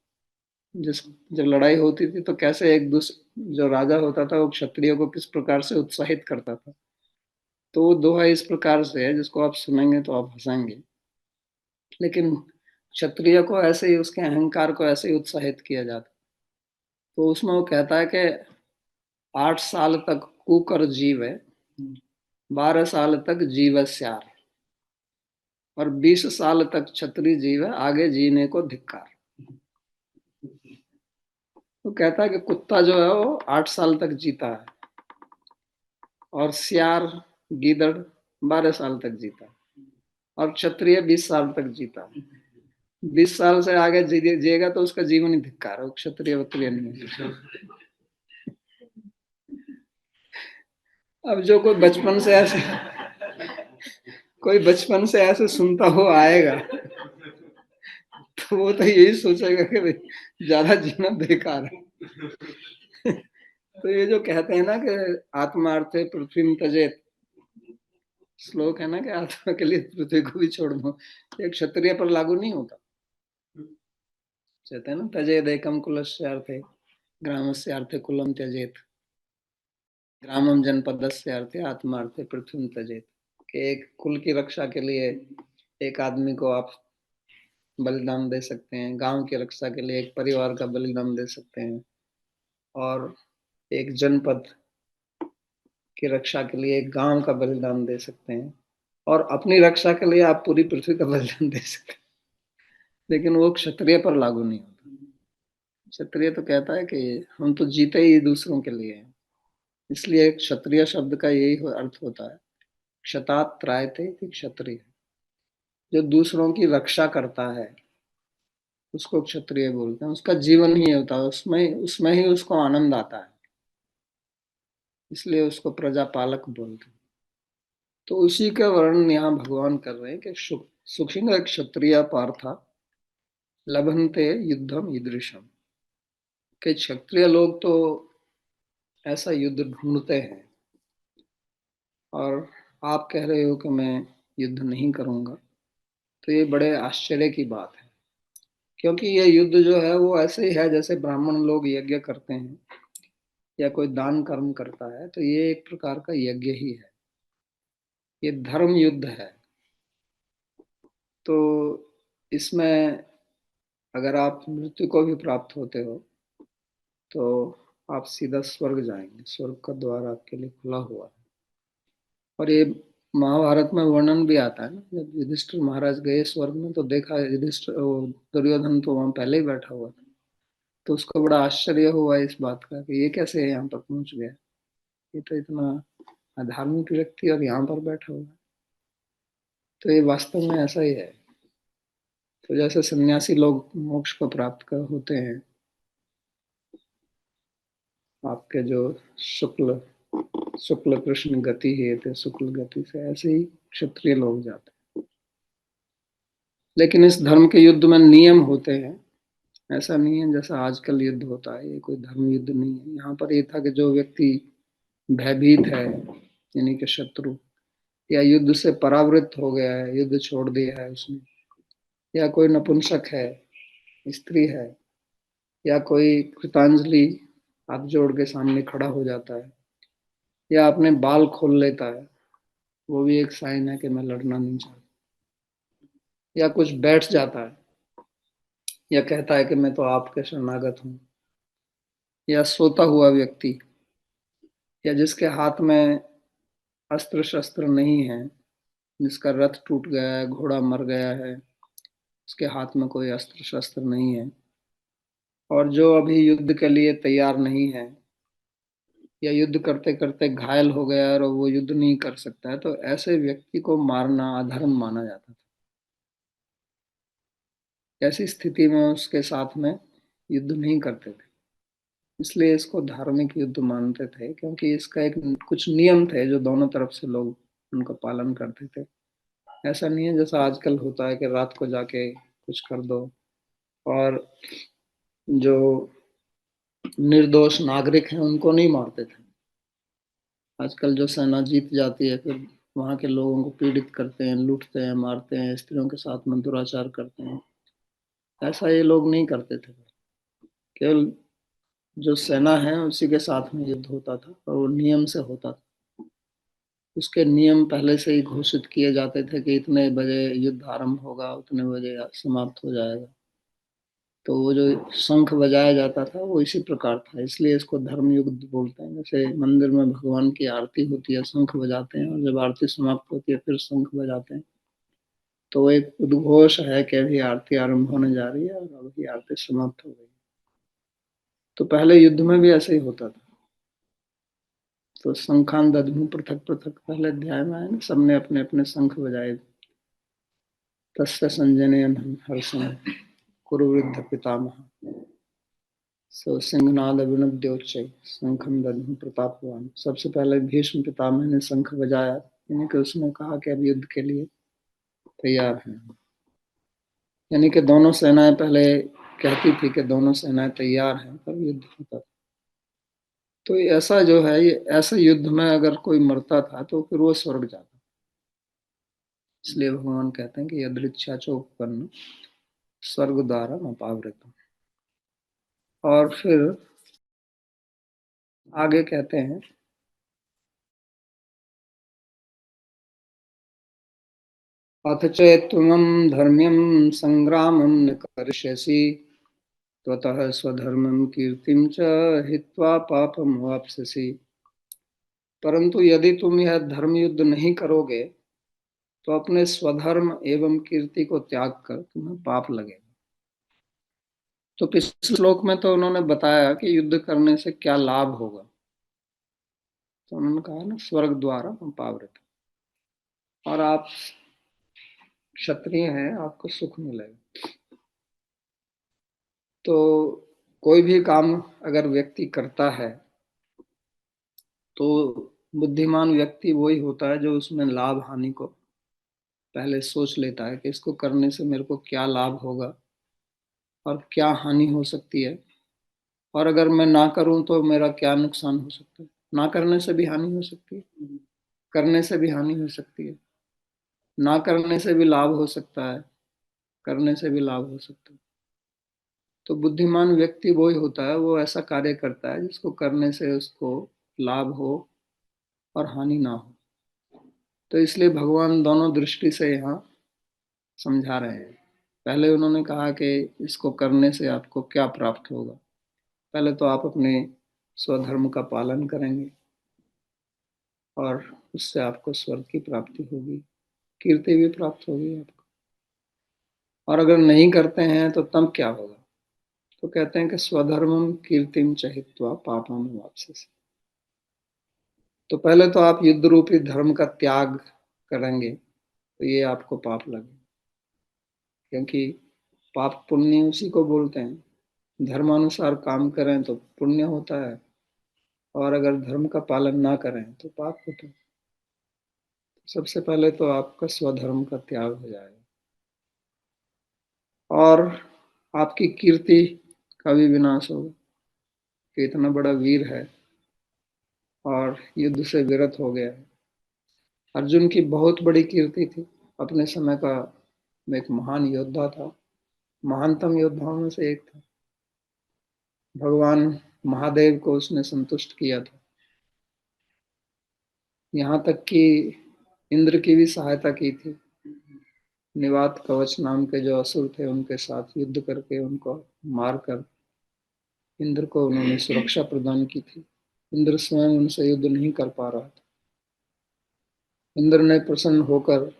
जिस जब लड़ाई होती थी तो कैसे एक दूसरे, जो राजा होता था वो क्षत्रियो को किस प्रकार से उत्साहित करता था। तो वो दोहा इस प्रकार से है, जिसको आप सुनेंगे तो आप हंसेंगे। लेकिन क्षत्रिय को ऐसे ही, उसके अहंकार को ऐसे ही उत्साहित किया जाता। तो उसमें वो कहता है कि 8 साल तक कुकर जीवे, 12 साल तक जीव स्यार, और 20 साल तक क्षत्रिय जीव है, आगे जीने को धिक्कार। तो कहता है कि कुत्ता जो है वो 8 साल तक जीता है, और सियार, गीदड़ 12 साल तक जीता, और क्षत्रिय 20 साल तक जीता। 20 साल से आगे जिएगा तो उसका जीवन ही धिक्कार है, क्षत्रिय वत्रिय नहीं है। अब जो कोई बचपन से ऐसे सुनता हो आएगा, तो वो तो यही सोचेगा कि भाई ज्यादा जीना बेकार है। तो ये जो कहते हैं ना कि आत्मार्थे पृथ्वी तजेत, श्लोक है ना कि आत्मा के लिए पृथ्वी को भी छोड़ दो, ये क्षत्रिय पर लागू नहीं होता। कहते हैं ना तजेद एकम कुलस्य अर्थे ग्रामस्य अर्थे कुलम त्यजेत, ग्रामम जनपदस्य अर्थे आत्मार्थे पृथ्वी त्यजेत। कि एक कुल की रक्षा के लिए एक आदमी को आप बलिदान दे सकते हैं, गांव की रक्षा के लिए एक परिवार का बलिदान दे सकते हैं, और एक जनपद की रक्षा के लिए एक गांव का बलिदान दे सकते हैं, और अपनी रक्षा के लिए आप पूरी पृथ्वी का बलिदान दे सकते हैं। लेकिन वो क्षत्रिय पर लागू नहीं होता। क्षत्रिय तो कहता है कि हम तो जीते ही दूसरों के लिए हैं। इसलिए क्षत्रिय शब्द का यही अर्थ होता है, क्षतात त्रायते कि क्षत्रिय, जो दूसरों की रक्षा करता है उसको क्षत्रिय बोलते हैं। उसका जीवन ही होता है, उसमें ही उसको आनंद आता है, इसलिए उसको प्रजापालक बोलते हैं। तो उसी का वर्णन यहाँ भगवान कर रहे हैं कि सुखिन क्षत्रिय पार्था लभन्ते युद्धम ईदृशम। कि क्षत्रिय लोग तो ऐसा युद्ध ढूंढते हैं, और आप कह रहे हो कि मैं युद्ध नहीं करूंगा, तो ये बड़े आश्चर्य की बात है। क्योंकि ये युद्ध जो है वो ऐसे ही है जैसे ब्राह्मण लोग यज्ञ करते हैं या कोई दान कर्म करता है, तो ये एक प्रकार का यज्ञ ही है। ये धर्म युद्ध है। तो इसमें अगर आप मृत्यु को भी प्राप्त होते हो तो आप सीधा स्वर्ग जाएंगे, स्वर्ग का द्वार आपके लिए खुला हुआ है। और ये महाभारत में वर्णन भी आता है ना, जब युधिष्ठिर महाराज गए स्वर्ग में तो देखा युधिष्ठिर दुर्योधन तो वहां पहले ही बैठा हुआ था। तो उसको बड़ा आश्चर्य हुआ इस बात का कि ये कैसे यहाँ पर पहुंच गया, ये तो इतना अधार्मिक व्यक्ति और यहाँ पर बैठा हुआ है। तो ये वास्तव में ऐसा ही है। तो जैसे सन्यासी लोग मोक्ष को प्राप्त कर होते हैं, आपके जो शुक्ल शुक्ल कृष्ण गति है थे शुक्ल गति से, ऐसे ही क्षत्रिय लोग जाते हैं। लेकिन इस धर्म के युद्ध में नियम होते हैं। ऐसा नहीं है जैसा आजकल युद्ध होता है, ये कोई धर्म युद्ध नहीं है। यहाँ पर ये था कि जो व्यक्ति भयभीत है, यानी कि शत्रु, या युद्ध से परावृत्त हो गया है, युद्ध छोड़ दिया है उसने, या कोई नपुंसक है, स्त्री है, या कोई कृतांजलि हाथ जोड़ के सामने खड़ा हो जाता है, या अपने बाल खोल लेता है, वो भी एक साइन है कि मैं लड़ना नहीं चाहता, या कुछ बैठ जाता है, या कहता है कि मैं तो आपके शरणागत हूँ, या सोता हुआ व्यक्ति, या जिसके हाथ में अस्त्र शस्त्र नहीं है, जिसका रथ टूट गया है, घोड़ा मर गया है, उसके हाथ में कोई अस्त्र शस्त्र नहीं है, और जो अभी युद्ध के लिए तैयार नहीं है, या युद्ध करते करते घायल हो गया और वो युद्ध नहीं कर सकता है, तो ऐसे व्यक्ति को मारना अधर्म माना जाता था। ऐसी स्थिति में उसके साथ में युद्ध नहीं करते थे। इसलिए इसको धार्मिक युद्ध मानते थे, क्योंकि इसका एक कुछ नियम थे जो दोनों तरफ से लोग उनका पालन करते थे। ऐसा नहीं है जैसा आजकल होता है कि रात को जाके कुछ कर दो, और जो निर्दोष नागरिक हैं उनको नहीं मारते थे। आजकल जो सेना जीत जाती है फिर वहां के लोगों को पीड़ित करते हैं, लूटते हैं, मारते हैं, स्त्रियों के साथ में दुराचार करते हैं। ऐसा ये लोग नहीं करते थे। केवल जो सेना है उसी के साथ में युद्ध होता था, और वो नियम से होता था। उसके नियम पहले से ही घोषित किए जाते थे कि इतने बजे युद्ध आरंभ होगा, उतने बजे समाप्त हो जाएगा। तो वो जो शंख बजाया जाता था वो इसी प्रकार था, इसलिए इसको धर्म युद्ध बोलते हैं। जैसे मंदिर में भगवान की आरती होती है, शंख बजाते हैं, और जब आरती समाप्त होती है फिर शंख बजाते हैं। तो वो एक उद्घोष है कि अभी आरती आरंभ होने जा रही है और अभी आरती समाप्त हो गई। तो पहले युद्ध में भी ऐसे ही होता था। तो शंखान दद्मु पृथक पृथक पहले अध्याय में है ना, सबने अपने अपने शंख बजाए। तस्य संजनयन हर्षण कुरुवृद्ध पितामह, सो सिंहनाद अभिनवद्योच्चै शंखम दद्मु प्रतापवान। सबसे पहले भीष्म पितामह ने शंख बजाया, यानी कि उसने कहा कि अब युद्ध के लिए तैयार हैं। यानी कि दोनों सेनाएं पहले कहती थी कि दोनों सेनाएं तैयार हैं, तब युद्ध होता था। तो ऐसा जो है, ये ऐसे युद्ध में अगर कोई मरता था तो फिर वो स्वर्ग जाता। इसलिए भगवान कहते हैं कि यदृच्छा चोपन्न स्वर्ग द्वारा अपावृतम। और फिर आगे कहते हैं, अथ चेत्त्वं धर्म्यं संग्रामं न करिष्यसि त्वतः स्वधर्मं कीर्तिं च हित्वा पापम वाप्स्यसि। परंतु यदि तुम यह धर्म युद्ध नहीं करोगे तो अपने स्वधर्म एवं कीर्ति को त्याग कर तुम्हें पाप लगेगा। तो पिछले श्लोक में तो उन्होंने बताया कि युद्ध करने से क्या लाभ होगा। तो उन्होंने कहा ना, स्वर्ग द्वारा अपावृत, और आप क्षत्रिय हैं, आपको सुख मिलेगा। तो कोई भी काम अगर व्यक्ति करता है तो बुद्धिमान व्यक्ति वही होता है जो उसमें लाभ हानि को पहले सोच लेता है कि इसको करने से मेरे को क्या लाभ होगा और क्या हानि हो सकती है, और अगर मैं ना करूं तो मेरा क्या नुकसान हो सकता है। ना करने से भी हानि हो सकती है, करने से भी हानि हो सकती है, ना करने से भी लाभ हो सकता है, करने से भी लाभ हो सकता है। तो बुद्धिमान व्यक्ति वो ही होता है, वो ऐसा कार्य करता है जिसको करने से उसको लाभ हो और हानि ना हो। तो इसलिए भगवान दोनों दृष्टि से यहाँ समझा रहे हैं। पहले उन्होंने कहा कि इसको करने से आपको क्या प्राप्त होगा। पहले तो आप अपने स्वधर्म का पालन करेंगे और उससे आपको स्वर्ग की प्राप्ति होगी, कीर्ति भी प्राप्त होगी आपको। और अगर नहीं करते हैं तो तब क्या होगा? तो कहते हैं कि स्वधर्मम कीर्तिम च हित्वा पापम वापसे। तो पहले तो आप युद्ध रूपी धर्म का त्याग करेंगे तो ये आपको पाप लगे, क्योंकि पाप पुण्य उसी को बोलते हैं। धर्मानुसार काम करें तो पुण्य होता है, और अगर धर्म का पालन ना करें तो पाप होता है। सबसे पहले तो आपका स्वधर्म का त्याग हो जाएगा, और आपकी कीर्ति का भी विनाश होगा कि इतना बड़ा वीर है और युद्ध से विरत हो गया है। अर्जुन की बहुत बड़ी कीर्ति थी, अपने समय का एक महान योद्धा था, महानतम योद्धाओं में से एक था। भगवान महादेव को उसने संतुष्ट किया था, यहाँ तक कि इंद्र की भी सहायता की थी। निवात कवच नाम के जो असुर थे उनके साथ युद्ध करके उनको मारकर इंद्र को उन्होंने सुरक्षा प्रदान की थी। इंद्र स्वयं उनसे युद्ध नहीं कर पा रहा था। इंद्र ने प्रसन्न होकर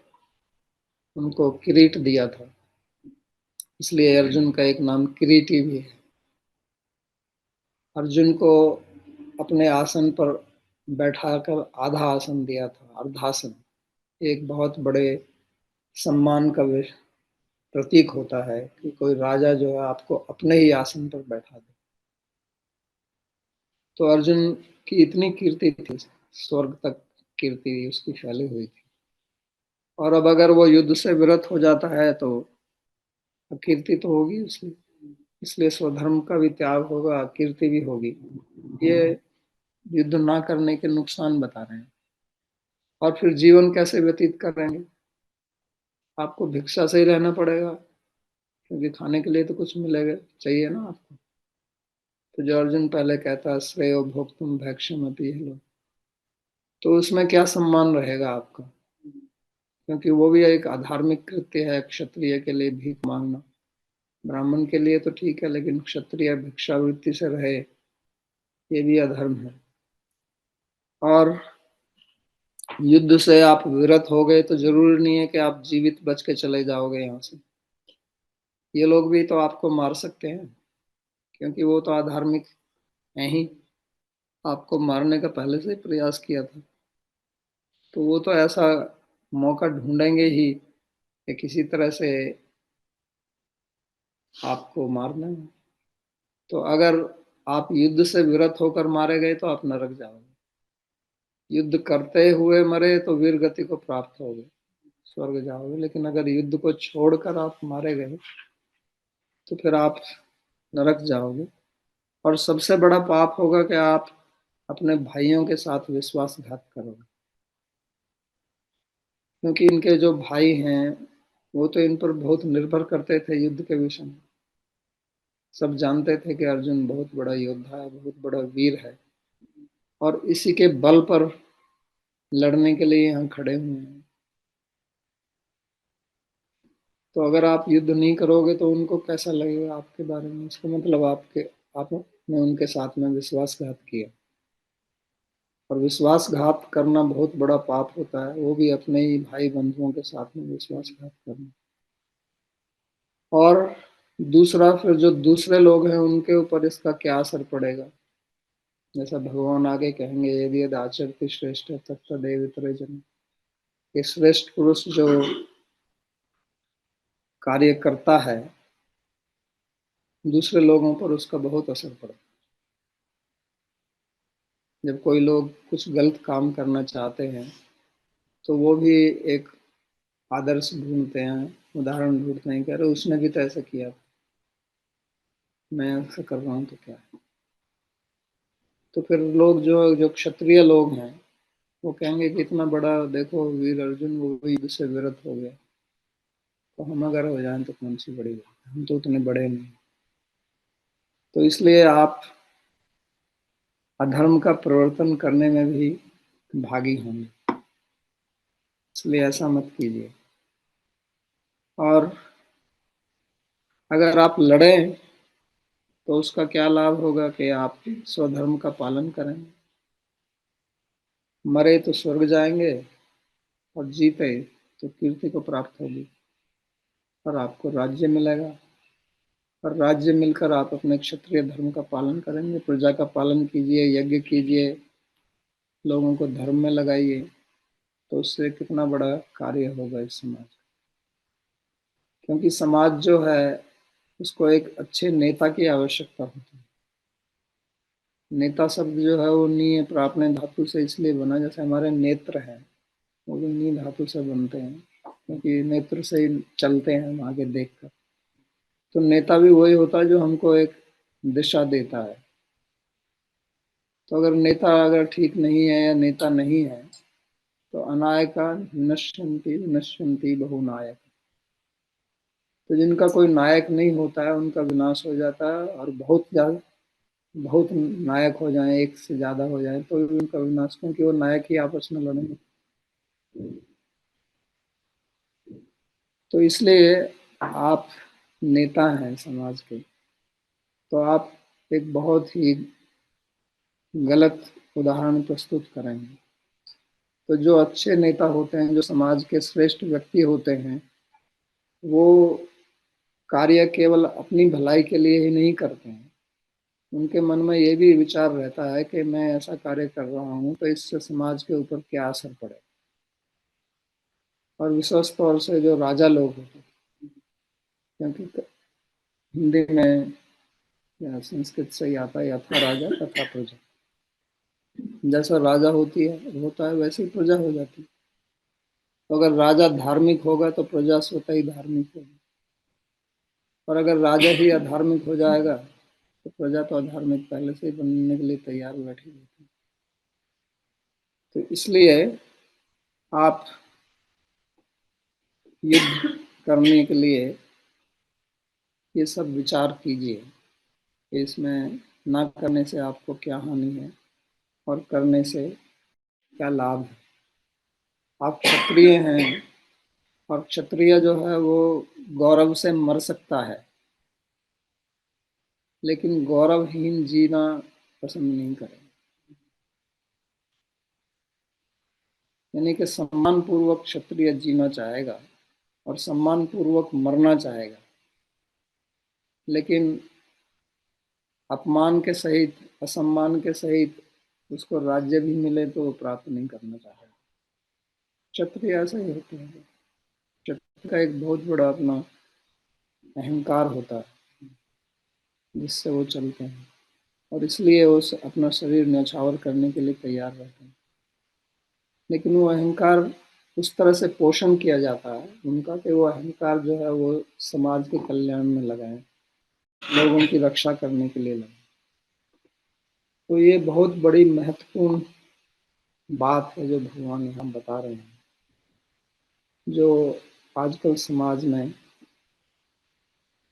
उनको किरीट दिया था, इसलिए अर्जुन का एक नाम किरीटी भी है। अर्जुन को अपने आसन पर बैठाकर आधा आसन दिया था, अर्धासन। एक बहुत बड़े सम्मान का प्रतीक होता है कि कोई राजा जो है आपको अपने ही आसन पर बैठा दे। तो अर्जुन की इतनी कीर्ति थी, स्वर्ग तक कीर्ति उसकी फैली हुई थी। और अब अगर वो युद्ध से विरत हो जाता है तो कीर्ति तो होगी उसकी, इसलिए स्वधर्म का भी त्याग होगा, कीर्ति भी होगी। ये युद्ध ना करने के नुकसान बता रहे हैं। और फिर जीवन कैसे व्यतीत करेंगे? आपको भिक्षा से ही रहना पड़ेगा, क्योंकि खाने के लिए तो कुछ मिलेगा चाहिए ना आपको। तो जो अर्जुन पहले कहता है श्रेयो भोक्तुम भैक्षम अपि लो, तो उसमें क्या सम्मान रहेगा आपका? क्योंकि वो भी एक अधार्मिक कृत्य है क्षत्रिय के लिए भीख मांगना। ब्राह्मण के लिए तो ठीक है, लेकिन क्षत्रिय भिक्षावृत्ति से रहे, ये भी अधर्म है। और युद्ध से आप विरत हो गए तो जरूरी नहीं है कि आप जीवित बच के चले जाओगे यहाँ से। ये लोग भी तो आपको मार सकते हैं, क्योंकि वो तो अधार्मिक है ही, आपको मारने का पहले से ही प्रयास किया था। तो वो तो ऐसा मौका ढूंढेंगे ही कि किसी तरह से आपको मारना है। तो अगर आप युद्ध से विरत होकर मारे गए तो आप नरक जाओगे, युद्ध करते हुए मरे तो वीर गति को प्राप्त होगे, स्वर्ग जाओगे। लेकिन अगर युद्ध को छोड़कर आप मारे गए तो फिर आप नरक जाओगे। और सबसे बड़ा पाप होगा कि आप अपने भाइयों के साथ विश्वासघात करोगे, क्योंकि इनके जो भाई हैं वो तो इन पर बहुत निर्भर करते थे युद्ध के विषय में। सब जानते थे कि अर्जुन बहुत बड़ा योद्धा है, बहुत बड़ा वीर है, और इसी के बल पर लड़ने के लिए यहाँ खड़े हुए हैं। तो अगर आप युद्ध नहीं करोगे तो उनको कैसा लगेगा आपके बारे में? इसका मतलब आपने उनके साथ में विश्वासघात किया, और विश्वासघात करना बहुत बड़ा पाप होता है, वो भी अपने ही भाई बंधुओं के साथ में विश्वासघात करना। और दूसरा, फिर जो दूसरे लोग हैं उनके ऊपर इसका क्या असर पड़ेगा? जैसा भगवान आगे कहेंगे, यदि यदि आचरति श्रेष्ठ तत्तदेव इतरे जन। ये श्रेष्ठ पुरुष जो कार्य करता है दूसरे लोगों पर उसका बहुत असर पड़ता है। जब कोई लोग कुछ गलत काम करना चाहते हैं तो वो भी एक आदर्श ढूंढते हैं, उदाहरण ढूंढते हैं कि अरे उसने भी तो ऐसा किया, मैं ऐसा कर रहा हूँ तो क्या है। तो फिर लोग जो जो क्षत्रिय लोग हैं वो कहेंगे कि इतना बड़ा देखो वीर अर्जुन, वो भी युद्ध से विरत हो गया, तो हम अगर हो जाएं तो कौन सी बड़ी बात है, हम तो उतने बड़े नहीं। तो इसलिए आप अधर्म का प्रवर्तन करने में भी भागी होंगे, इसलिए ऐसा मत कीजिए। और अगर आप लड़ें तो उसका क्या लाभ होगा कि आप स्वधर्म का पालन करेंगे, मरे तो स्वर्ग जाएंगे और जीते तो कीर्ति को प्राप्त होगी और आपको राज्य मिलेगा। और राज्य मिलकर आप अपने क्षत्रिय धर्म का पालन करेंगे, प्रजा का पालन कीजिए, यज्ञ कीजिए, लोगों को धर्म में लगाइए, तो उससे कितना बड़ा कार्य होगा इस समाज। क्योंकि समाज जो है उसको एक अच्छे नेता की आवश्यकता होती है। नेता शब्द जो है वो नी प्राप्त धातु से इसलिए बना, जैसे हमारे नेत्र हैं वो भी नी धातु से बनते हैं, क्योंकि नेत्र से ही चलते हैं हम आगे देखकर। तो नेता भी वही होता है जो हमको एक दिशा देता है। तो अगर नेता अगर ठीक नहीं है या नेता नहीं है तो अनायका नश्यन्ति नश्यन्ति बहुनायक। तो जिनका कोई नायक नहीं होता है उनका विनाश हो जाता है, और बहुत नायक हो जाए, एक से ज्यादा हो जाए, तो उनका विनाश, क्योंकि वो नायक ही आपस में लड़ेंगे। तो इसलिए आप नेता हैं समाज के, तो आप एक बहुत ही गलत उदाहरण प्रस्तुत करेंगे। तो जो अच्छे नेता होते हैं, जो समाज के श्रेष्ठ व्यक्ति होते हैं, वो कार्य केवल अपनी भलाई के लिए ही नहीं करते हैं। उनके मन में ये भी विचार रहता है कि मैं ऐसा कार्य कर रहा हूँ तो इससे समाज के ऊपर क्या असर पड़े। और विशेष तौर से जो राजा लोग होते हैं, क्योंकि हिंदी में या संस्कृत से ही आता है, यथा राजा तथा प्रजा। जैसा राजा होता है वैसे ही प्रजा हो जाती है। तो अगर राजा धार्मिक होगा तो प्रजा स्वतः ही धार्मिक होगी, और अगर राजा ही अधार्मिक हो जाएगा तो प्रजा तो अधार्मिक पहले से ही बनने के लिए तैयार बैठी रहती है। तो इसलिए आप युद्ध करने के लिए ये सब विचार कीजिए कि इसमें ना करने से आपको क्या हानि है और करने से क्या लाभ है। आप क्षत्रिय हैं, और क्षत्रिय जो है वो गौरव से मर सकता है, लेकिन गौरवहीन जीना पसंद नहीं करें। यानी कि सम्मान पूर्वक क्षत्रिय जीना चाहेगा और सम्मान पूर्वक मरना चाहेगा, लेकिन अपमान के सहित, असम्मान के सहित उसको राज्य भी मिले तो वो प्राप्त नहीं करना चाहेगा। क्षत्रिय ऐसा ही होते हैं। क्षत्रिय का एक बहुत बड़ा अपना अहंकार होता है जिससे वो चलते हैं, और इसलिए वो अपना शरीर न्यौछावर करने के लिए तैयार रहते हैं। लेकिन वो अहंकार उस तरह से पोषण किया जाता है उनका कि वो अहंकार जो है वो समाज के कल्याण में लगाए, लोगों की रक्षा करने के लिए लगाए। तो ये बहुत बड़ी महत्वपूर्ण बात है जो भगवान यहाँ बता रहे हैं, जो आजकल समाज में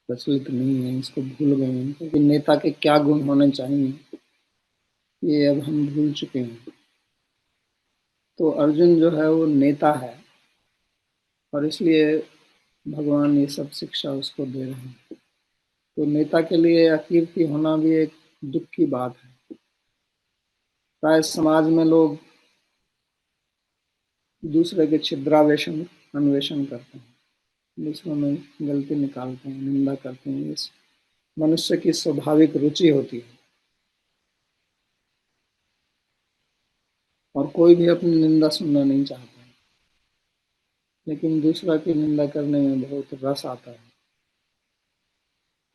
प्रचलित नहीं है, इसको भूल गए हैं। क्योंकि नेता के क्या गुण होने चाहिए ये अब हम भूल चुके हैं। तो अर्जुन जो है वो नेता है, और इसलिए भगवान ये सब शिक्षा उसको दे रहे हैं। तो नेता के लिए अकीर्ति होना भी एक दुख की बात है। प्राय समाज में लोग दूसरे के छिद्रावेशन अन्वेषण करते हैं, दूसरों में गलती निकालते हैं, निंदा करते हैं। ये मनुष्य की स्वाभाविक रुचि होती है, और कोई भी अपनी निंदा सुनना नहीं चाहता है, लेकिन दूसरा की निंदा करने में बहुत रस आता है।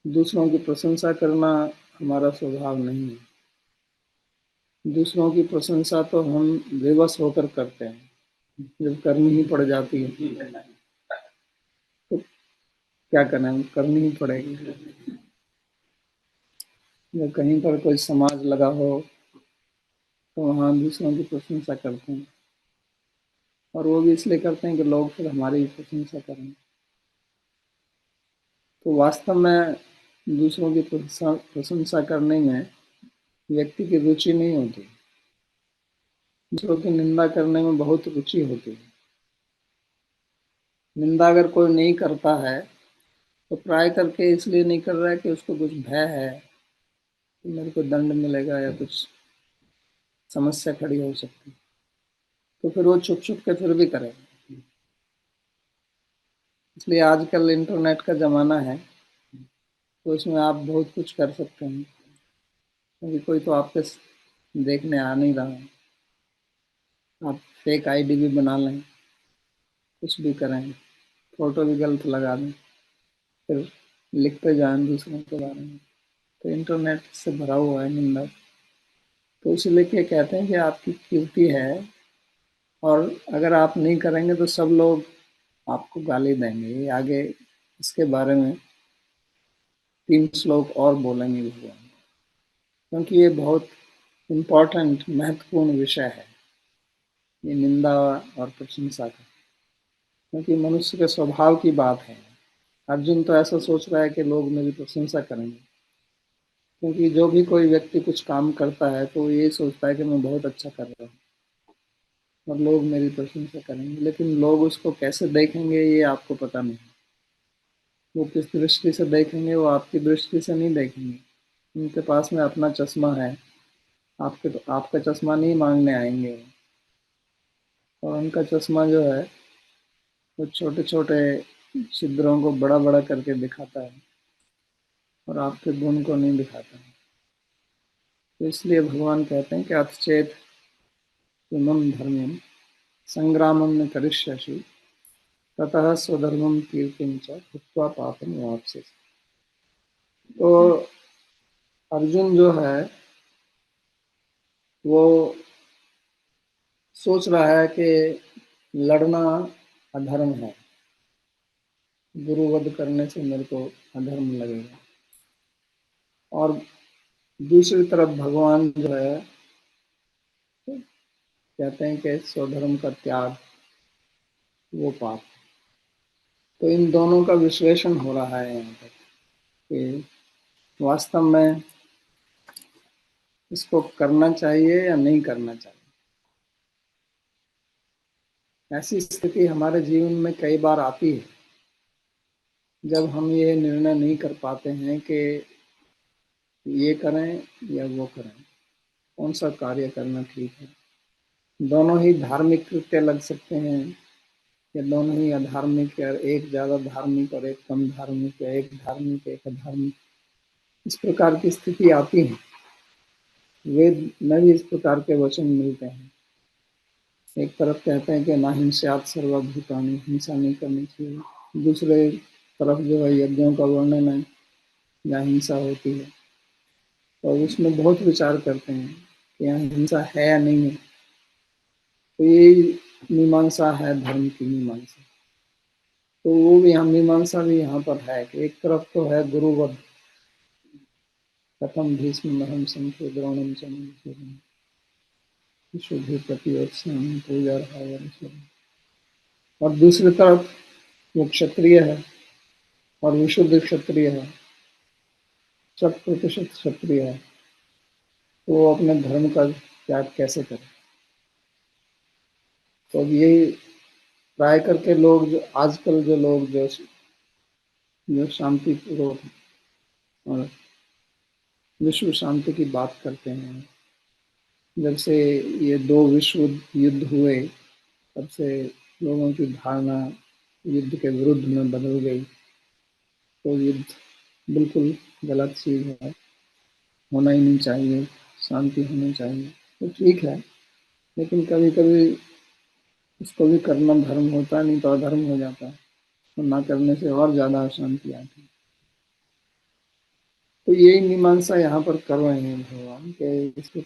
दूसरों की प्रशंसा करना हमारा स्वभाव नहीं है। दूसरों की प्रशंसा तो हम विवश होकर करते हैं, जब करनी ही पड़ जाती है तो क्या करना है, करनी ही पड़ेगी। जब कहीं पर कोई समाज लगा हो तो वहाँ दूसरों की प्रशंसा करते हैं। और वो भी इसलिए करते हैं कि लोग फिर हमारी प्रशंसा करें। तो वास्तव में दूसरों की प्रशंसा करने में व्यक्ति की रुचि नहीं होती, दूसरों की निंदा करने में बहुत रुचि होती है। निंदा अगर कोई नहीं करता है तो प्राय करके इसलिए नहीं कर रहा है कि उसको कुछ भय है कि मेरे को दंड मिलेगा या कुछ समस्या खड़ी हो सकती है, तो फिर वो छुप छुप के फिर भी करेगा। इसलिए आजकल इंटरनेट का ज़माना है, तो इसमें आप बहुत कुछ कर सकते हैं, क्योंकि कोई तो आपके देखने आ नहीं रहा है। आप फेक आईडी भी बना लें, कुछ भी करें, फोटो भी गलत लगा दें, फिर लिखते जाएं दूसरों के बारे में, तो इंटरनेट से भरा हुआ है निंदा। तो इसलिए क्या कहते हैं कि आपकी कीर्ति है, और अगर आप नहीं करेंगे तो सब लोग आपको गाली देंगे। ये आगे इसके बारे में 3 श्लोक और बोलेंगे भगवान, क्योंकि ये बहुत इम्पोर्टेंट महत्वपूर्ण विषय है, ये निंदा और प्रशंसा का, क्योंकि मनुष्य के स्वभाव की बात है। अर्जुन तो ऐसा सोच रहा है कि लोग मेरी प्रशंसा करेंगे, क्योंकि जो भी कोई व्यक्ति कुछ काम करता है तो वो ये सोचता है कि मैं बहुत अच्छा कर रहा हूँ और लोग मेरी प्रशंसा करेंगे, लेकिन लोग उसको कैसे देखेंगे ये आपको पता नहीं। वो किस दृष्टि से देखेंगे, वो आपकी दृष्टि से नहीं देखेंगे। उनके पास में अपना चश्मा है, आपका चश्मा नहीं मांगने आएंगे। और उनका चश्मा जो है वो छोटे छोटे छिद्रों को बड़ा बड़ा करके दिखाता है और आपके गुण को नहीं दिखाता है। तो इसलिए भगवान कहते हैं कि अथचेत इमं धर्मं संग्रामं न करिष्यसि ततः स्वधर्मं कीर्तिं च हित्वा पापं वाप्स्यसि। तो अर्जुन जो है वो सोच रहा है कि लड़ना अधर्म है, गुरुवध करने से मेरे को अधर्म लगेगा। और दूसरी तरफ भगवान जो है कहते हैं कि स्वधर्म का त्याग वो पाप। तो इन दोनों का विश्लेषण हो रहा है यहाँ पर कि वास्तव में इसको करना चाहिए या नहीं करना चाहिए। ऐसी स्थिति हमारे जीवन में कई बार आती है जब हम ये निर्णय नहीं कर पाते हैं कि ये करें या वो करें, कौन सा कार्य करना ठीक है। दोनों ही धार्मिक कृत्य लग सकते हैं या दोनों ही अधार्मिक, या एक ज़्यादा धार्मिक और एक कम धार्मिक, या एक धार्मिक एक अधार्मिक, इस प्रकार की स्थिति आती है। वेद में भी इस प्रकार के वचन मिलते हैं। एक तरफ कहते हैं कि ना हिंसात सर्वभूतानि, हिंसा नहीं करनी चाहिए। दूसरे तरफ जो है यज्ञों का वर्णन है जहाँ हिंसा होती है, और उसमें बहुत विचार करते हैं कि यहाँ हिंसा है या नहीं है। तो ये मीमांसा है, धर्म की मीमांसा। तो वो भी हम मीमांसा भी यहाँ पर है कि एक तरफ तो है गुरुवध, कथम भीष्म महम संख्य द्रोणम शुद्धि प्रतिवत्सम पूजा रहा। और दूसरी तरफ वो क्षत्रिय है और विशुद्ध क्षत्रिय है, 100% क्षत्रिय है, तो वो अपने धर्म का त्याग कैसे करे। तो अब यही प्राय करके लोग जो आजकल जो लोग जो शांति पूर्वक और विश्व शांति की बात करते हैं, जब से ये 2 विश्व युद्ध हुए तब से लोगों की धारणा युद्ध के विरुद्ध में बदल गई। तो युद्ध बिल्कुल गलत चीज़ है, होना ही नहीं चाहिए, शांति होनी चाहिए। तो ठीक है, लेकिन कभी कभी इसको भी करना धर्म होता है, नहीं तो अधर्म हो जाता है, तो ना करने से और ज़्यादा अशांति आती है। तो यही मीमांसा यहाँ पर कर रहे हैं भगवान कि इसको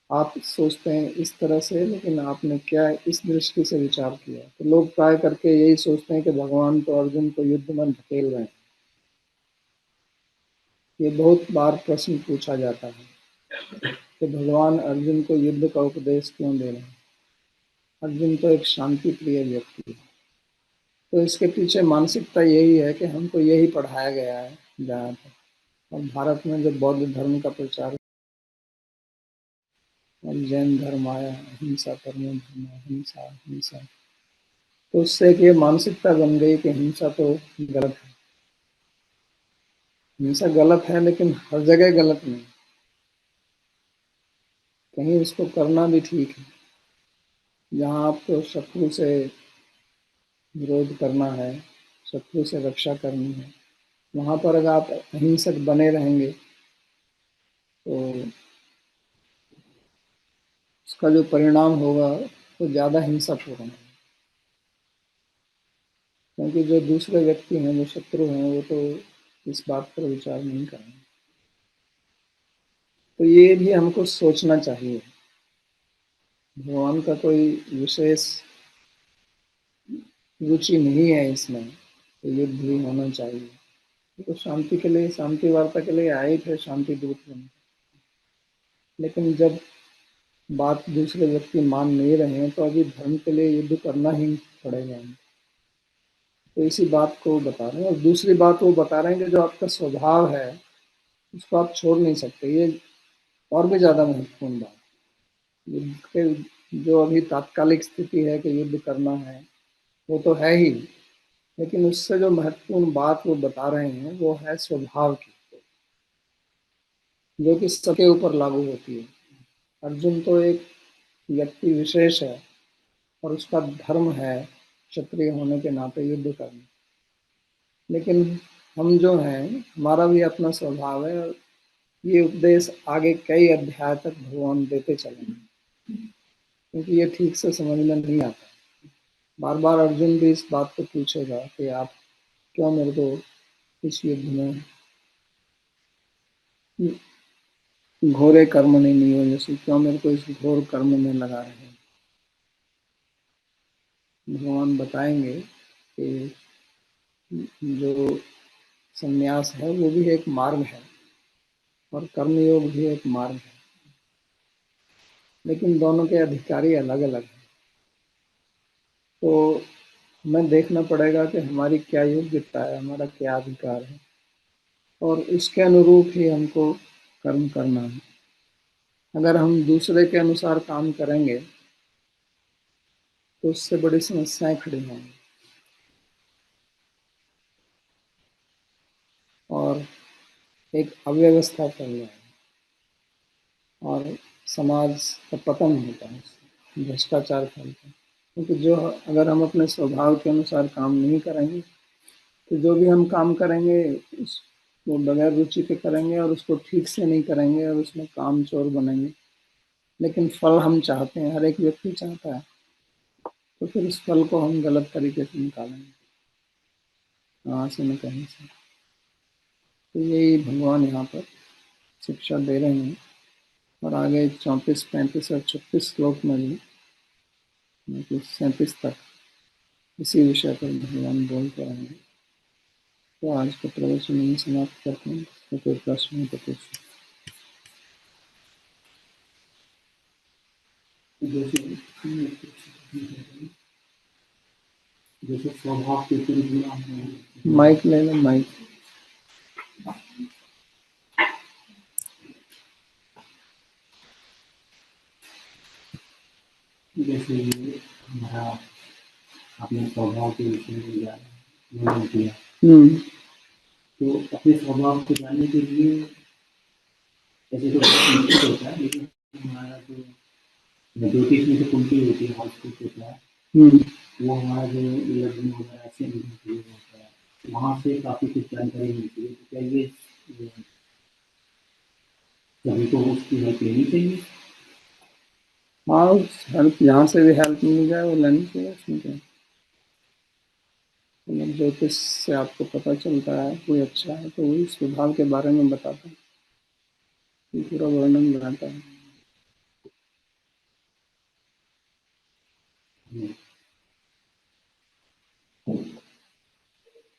आप सोचते हैं इस तरह से, लेकिन आपने क्या इस दृष्टि से विचार किया। तो लोग प्राय करके यही सोचते हैं कि भगवान तो अर्जुन को युद्ध में धकेल रहे हैं। ये बहुत बार प्रश्न पूछा जाता है कि भगवान अर्जुन को युद्ध का उपदेश क्यों दे रहे हैं। अर्जुन तो एक शांति प्रिय व्यक्ति है। तो इसके पीछे मानसिकता यही है कि हमको यही पढ़ाया गया है ज़्यादातर। और भारत में जो बौद्ध धर्म का प्रचार और जैन धर्म आया, हिंसा परमो धर्म, हिंसा हिंसा, तो उससे एक ये मानसिकता बन गई कि हिंसा तो गलत है। हिंसा गलत है लेकिन हर जगह गलत नहीं, कहीं उसको करना भी ठीक है। जहाँ आपको शत्रु से विरोध करना है, शत्रु से रक्षा करनी है, वहाँ पर अगर आप अहिंसक बने रहेंगे तो उसका जो परिणाम होगा वो ज़्यादा हिंसक होगा। क्योंकि जो दूसरे व्यक्ति हैं, जो शत्रु हैं, वो तो इस बात पर विचार नहीं करेंगे। तो ये भी हमको सोचना चाहिए। भगवान का कोई विशेष रुचि नहीं है इसमें, तो युद्ध भी होना चाहिए। तो शांति के लिए, शांति वार्ता के लिए आए थे शांति दूत बन। लेकिन जब बात दूसरे व्यक्ति मान नहीं रहे हैं तो अभी धर्म के लिए युद्ध करना ही पड़ेगा। तो इसी बात को बता रहे हैं। और दूसरी बात वो बता रहे हैं कि जो आपका स्वभाव है उसको आप छोड़ नहीं सकते। ये और भी ज़्यादा महत्वपूर्ण बात। युद्ध के जो अभी तात्कालिक स्थिति है कि युद्ध करना है, वो तो है ही, लेकिन उससे जो महत्वपूर्ण बात वो बता रहे हैं वो है स्वभाव की, जो कि सबके ऊपर लागू होती है। अर्जुन तो एक व्यक्ति विशेष है और उसका धर्म है क्षत्रिय होने के नाते युद्ध करना। लेकिन हम जो हैं, हमारा भी अपना स्वभाव है। और ये उपदेश आगे कई अध्याय तक भगवान देते चलेंगे, क्योंकि ये ठीक से समझ में नहीं आता। बार बार अर्जुन भी इस बात को पूछेगा कि आप क्यों मेरे को इस युद्ध में घोरे कर्म नहीं नियो, जैसे क्यों मेरे को इस घोर कर्म में लगा रहे हैं। भगवान बताएंगे कि जो संन्यास है वो भी एक मार्ग है और कर्मयोग भी एक मार्ग है, लेकिन दोनों के अधिकारी अलग अलग हैं। तो हमें देखना पड़ेगा कि हमारी क्या योग्यता है, हमारा क्या अधिकार है, और उसके अनुरूप ही हमको कर्म करना है। अगर हम दूसरे के अनुसार काम करेंगे तो उससे बड़ी समस्याएं खड़ी होंगी और एक अव्यवस्था फैल जाएगी और समाज का पतन होता है, भ्रष्टाचार फैलता है। क्योंकि जो, अगर हम अपने स्वभाव के अनुसार काम नहीं करेंगे तो जो भी हम काम करेंगे उस वो बगैर रुचि के करेंगे और उसको ठीक से नहीं करेंगे और उसमें काम चोर बनेंगे। लेकिन फल हम चाहते हैं, हर एक व्यक्ति चाहता है, तो फिर उस फल को हम गलत तरीके से निकालेंगे, कहाँ से न कहीं से। तो यही भगवान यहाँ पर शिक्षा दे रहे हैं। और आगे 34, 35 और 36 श्लोक में भी, मतलब 37 तक इसी विषय पर भगवान बोलते रहेंगे। तो आज का प्रवचन में समाप्त करते हैं। तो कोई प्रश्न है तो पूछिए। जैसे स्वभाव के माइक ले लो, माइक। जैसे हमारा अपने स्वभाव के विषय में वर्णन किया, तो अपने स्वभाव को जानने के लिए ऐसे तो बहुत मुश्किल होता है, लेकिन हमारा जो ज्योतिष में जो कुंडली होती है, हॉरोस्कोप होता है, वो हमारा जो लग्न वगैरह ऐसे होता है, वहाँ से काफी कुछ जानकारी मिलती है। तो क्या ये सभी को उसकी हेल्प लेनी चाहिए? हाँ, हेल्प जहाँ से भी हेल्प मिल जाए वो लेनी चाहिए, उसमें क्या। मतलब ज्योतिष से आपको पता चलता है कोई अच्छा है तो वही स्वभाव के बारे में बताता है, पूरा वर्णन बनाता है।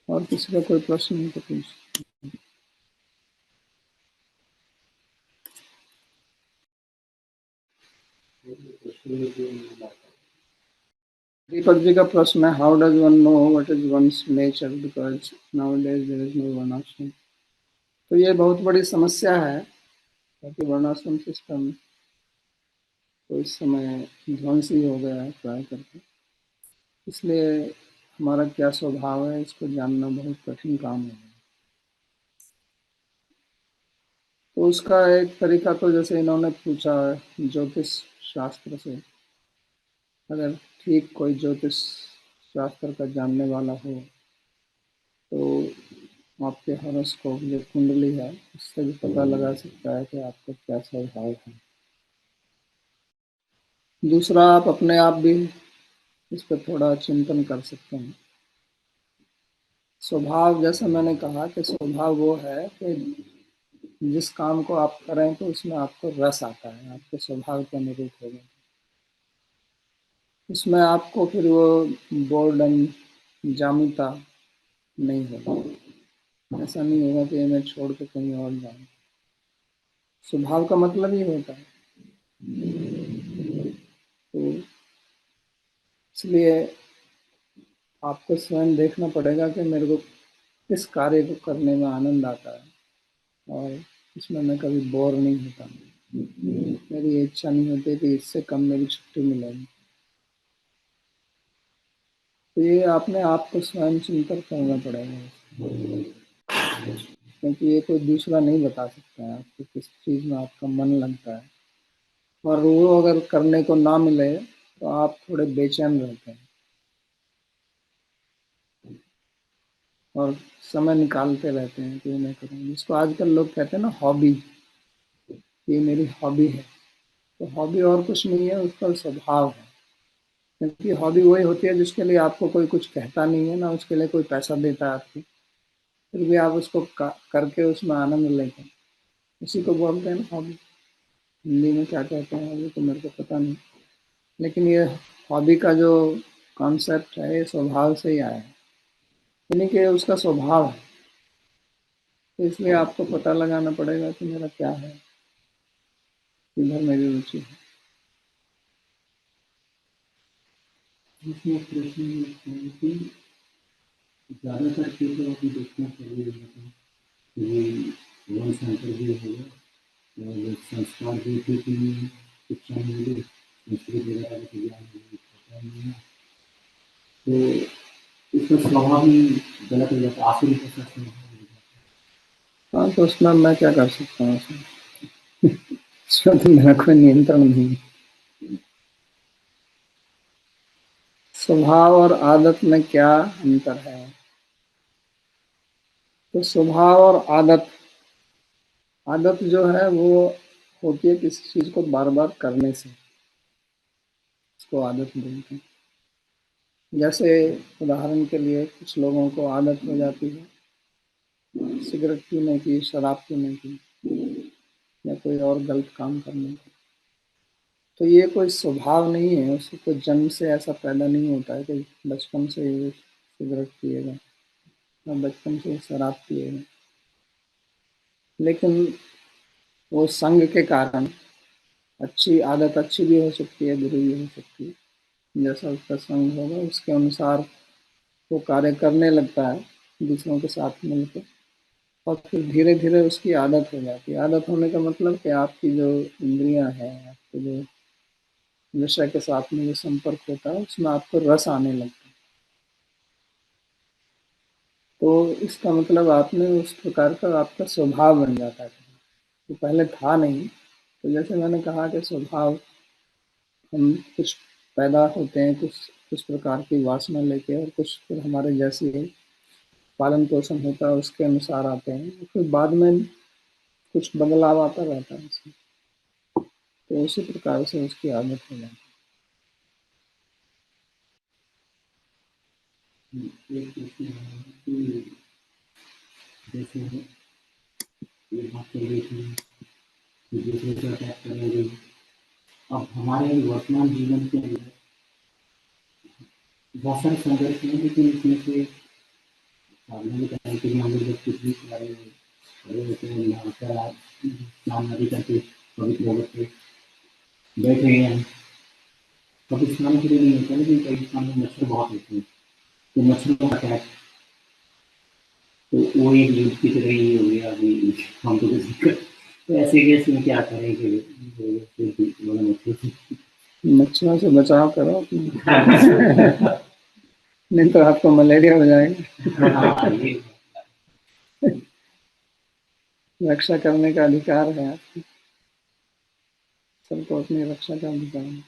और किसी का कोई प्रश्न नहीं तो पूछ। दीपक जी का प्रश्न है, how does one know what is one's nature because nowadays there is no वर्णाश्रम। तो ये बहुत बड़ी समस्या है, क्योंकि वर्णाश्रम सिस्टम तो इस समय ध्वंस ही हो गया है प्राय करके। इसलिए हमारा क्या स्वभाव है इसको जानना बहुत कठिन काम है। तो उसका एक तरीका तो जैसे इन्होंने पूछा ज्योतिष शास्त्र से, अगर ठीक कोई ज्योतिष शास्त्र का जानने वाला हो तो आपके हॉरोस्कोप जो कुंडली है उससे भी पता लगा सकता है कि आपका क्या स्वभाव है। दूसरा, आप अपने आप भी इस पर थोड़ा चिंतन कर सकते हैं। स्वभाव, जैसा मैंने कहा कि स्वभाव वो है कि जिस काम को आप करें तो उसमें आपको रस आता है, आपके स्वभाव के अनुरूप होगा। उसमें आपको फिर वो बोर्डम, जामिता नहीं होगा। ऐसा नहीं होगा कि मैं छोड़ के कहीं और जाऊं। स्वभाव का मतलब ही होता है। तो इसलिए आपको स्वयं देखना पड़ेगा कि मेरे को किस कार्य को करने में आनंद आता है और इसमें मैं कभी बोर नहीं होता। मेरी ये इच्छा नहीं होती कि इससे कम मेरी छुट्टी मिलेगी। तो ये आपने आपको स्वयं चिंतन करना पड़ेगा, क्योंकि ये कोई दूसरा नहीं बता सकता है आपको किस चीज़ में आपका मन लगता है। और वो अगर करने को ना मिले तो आप थोड़े बेचैन रहते हैं और समय निकालते रहते हैं कि मैं करूँ, जिसको आजकल लोग कहते हैं ना हॉबी, ये मेरी हॉबी है। तो हॉबी और कुछ नहीं है, उसका स्वभाव है। क्योंकि हॉबी वही होती है जिसके लिए आपको कोई कुछ कहता नहीं है, ना उसके लिए कोई पैसा देता है आपको, फिर भी आप उसको करके उसमें आनंद लेते हैं। उसी को बोलते हैं ना हॉबी। हिंदी में क्या कहते हैं हॉबी तो मेरे को पता नहीं, लेकिन ये हॉबी का जो कॉन्सेप्ट है ये स्वभाव से ही आया है, यानी कि उसका स्वभाव है। तो इसलिए आपको पता लगाना पड़ेगा कि मेरा क्या है, किधर मेरी रुचि है। इसमें प्रश्न ये है कि ज़्यादातर केस अभी देखना चाहिए कि वन सेंटर भी होगा और संस्कार भी ठीक नहीं है, शिक्षा मिली संस्कृत वगैरह का ज्ञान पता नहीं है, तो इसका स्वभाव ही गलत हो जाता है, आखिरी का स्वभाव हो जाता हाँ, तो उसमें मैं क्या कर सकता हूँ उसमें? इसमें तो मेरा कोई नियंत्रण नहीं है। स्वभाव और आदत में क्या अंतर है? तो स्वभाव और आदत, आदत जो है वो होती है किसी चीज को बार बार करने से, इसको आदत बोलते हैं। जैसे उदाहरण के लिए कुछ लोगों को आदत हो जाती है सिगरेट पीने की, शराब पीने की, या कोई और गलत काम करने की। तो ये कोई स्वभाव नहीं है, उसको कोई जन्म से ऐसा पैदा नहीं होता है कि बचपन से ही सिगरेट पिएगा या बचपन से ही शराब पिएगा। लेकिन वो संग के कारण, अच्छी आदत अच्छी भी हो सकती है, बुरी भी हो सकती है। जैसा उसका संग होगा उसके अनुसार वो कार्य करने लगता है दूसरों के साथ मिलकर, और फिर धीरे धीरे उसकी आदत हो जाती है। आदत होने का मतलब कि आपकी जो इंद्रियां हैं, आपके जो विषय के साथ में जो संपर्क होता है उसमें आपको रस आने लगता है। तो इसका मतलब आपने उस प्रकार का आपका स्वभाव बन जाता है, तो पहले था नहीं। तो जैसे मैंने कहा कि स्वभाव, हम कुछ पैदा होते हैं कुछ कुछ प्रकार की वासना लेके, और कुछ फिर हमारे जैसे पालन पोषण होता है उसके अनुसार आते हैं, फिर बाद में कुछ बदलाव आता रहता है उसमें। तो उसी प्रकार से उसकी आदत हो जाती है। एक प्रश्न है कि जैसे ये बात चल रही थी कि दूसरे से अटैक करने गई, अब हमारे वर्तमान जीवन के अंदर बहुत सारे संघर्ष हैं, लेकिन इसमें से साधना के टाइम पे हम लोग जब कुछ भी खड़े होते हैं यहाँ पर स्नान नदी करके पवित्र होकर के बैठ रहे हैं, सब स्थानों के लिए नहीं होता, लेकिन कई स्थानों में मच्छर बहुत होते हैं, तो मच्छरों का अटैक, तो वो एक युद्ध की तरह ही हो गया अभी हमको तो दिक्कत। तो ऐसे केस में क्या करें कि मतलब मच्छर से मच्छरों से बचाव करो अपने। नहीं तो आपको मलेरिया हो जाएगा। हाँ, ये रक्षा करने का अधिकार है आपको, सबको अपनी रक्षा का अधिकार है।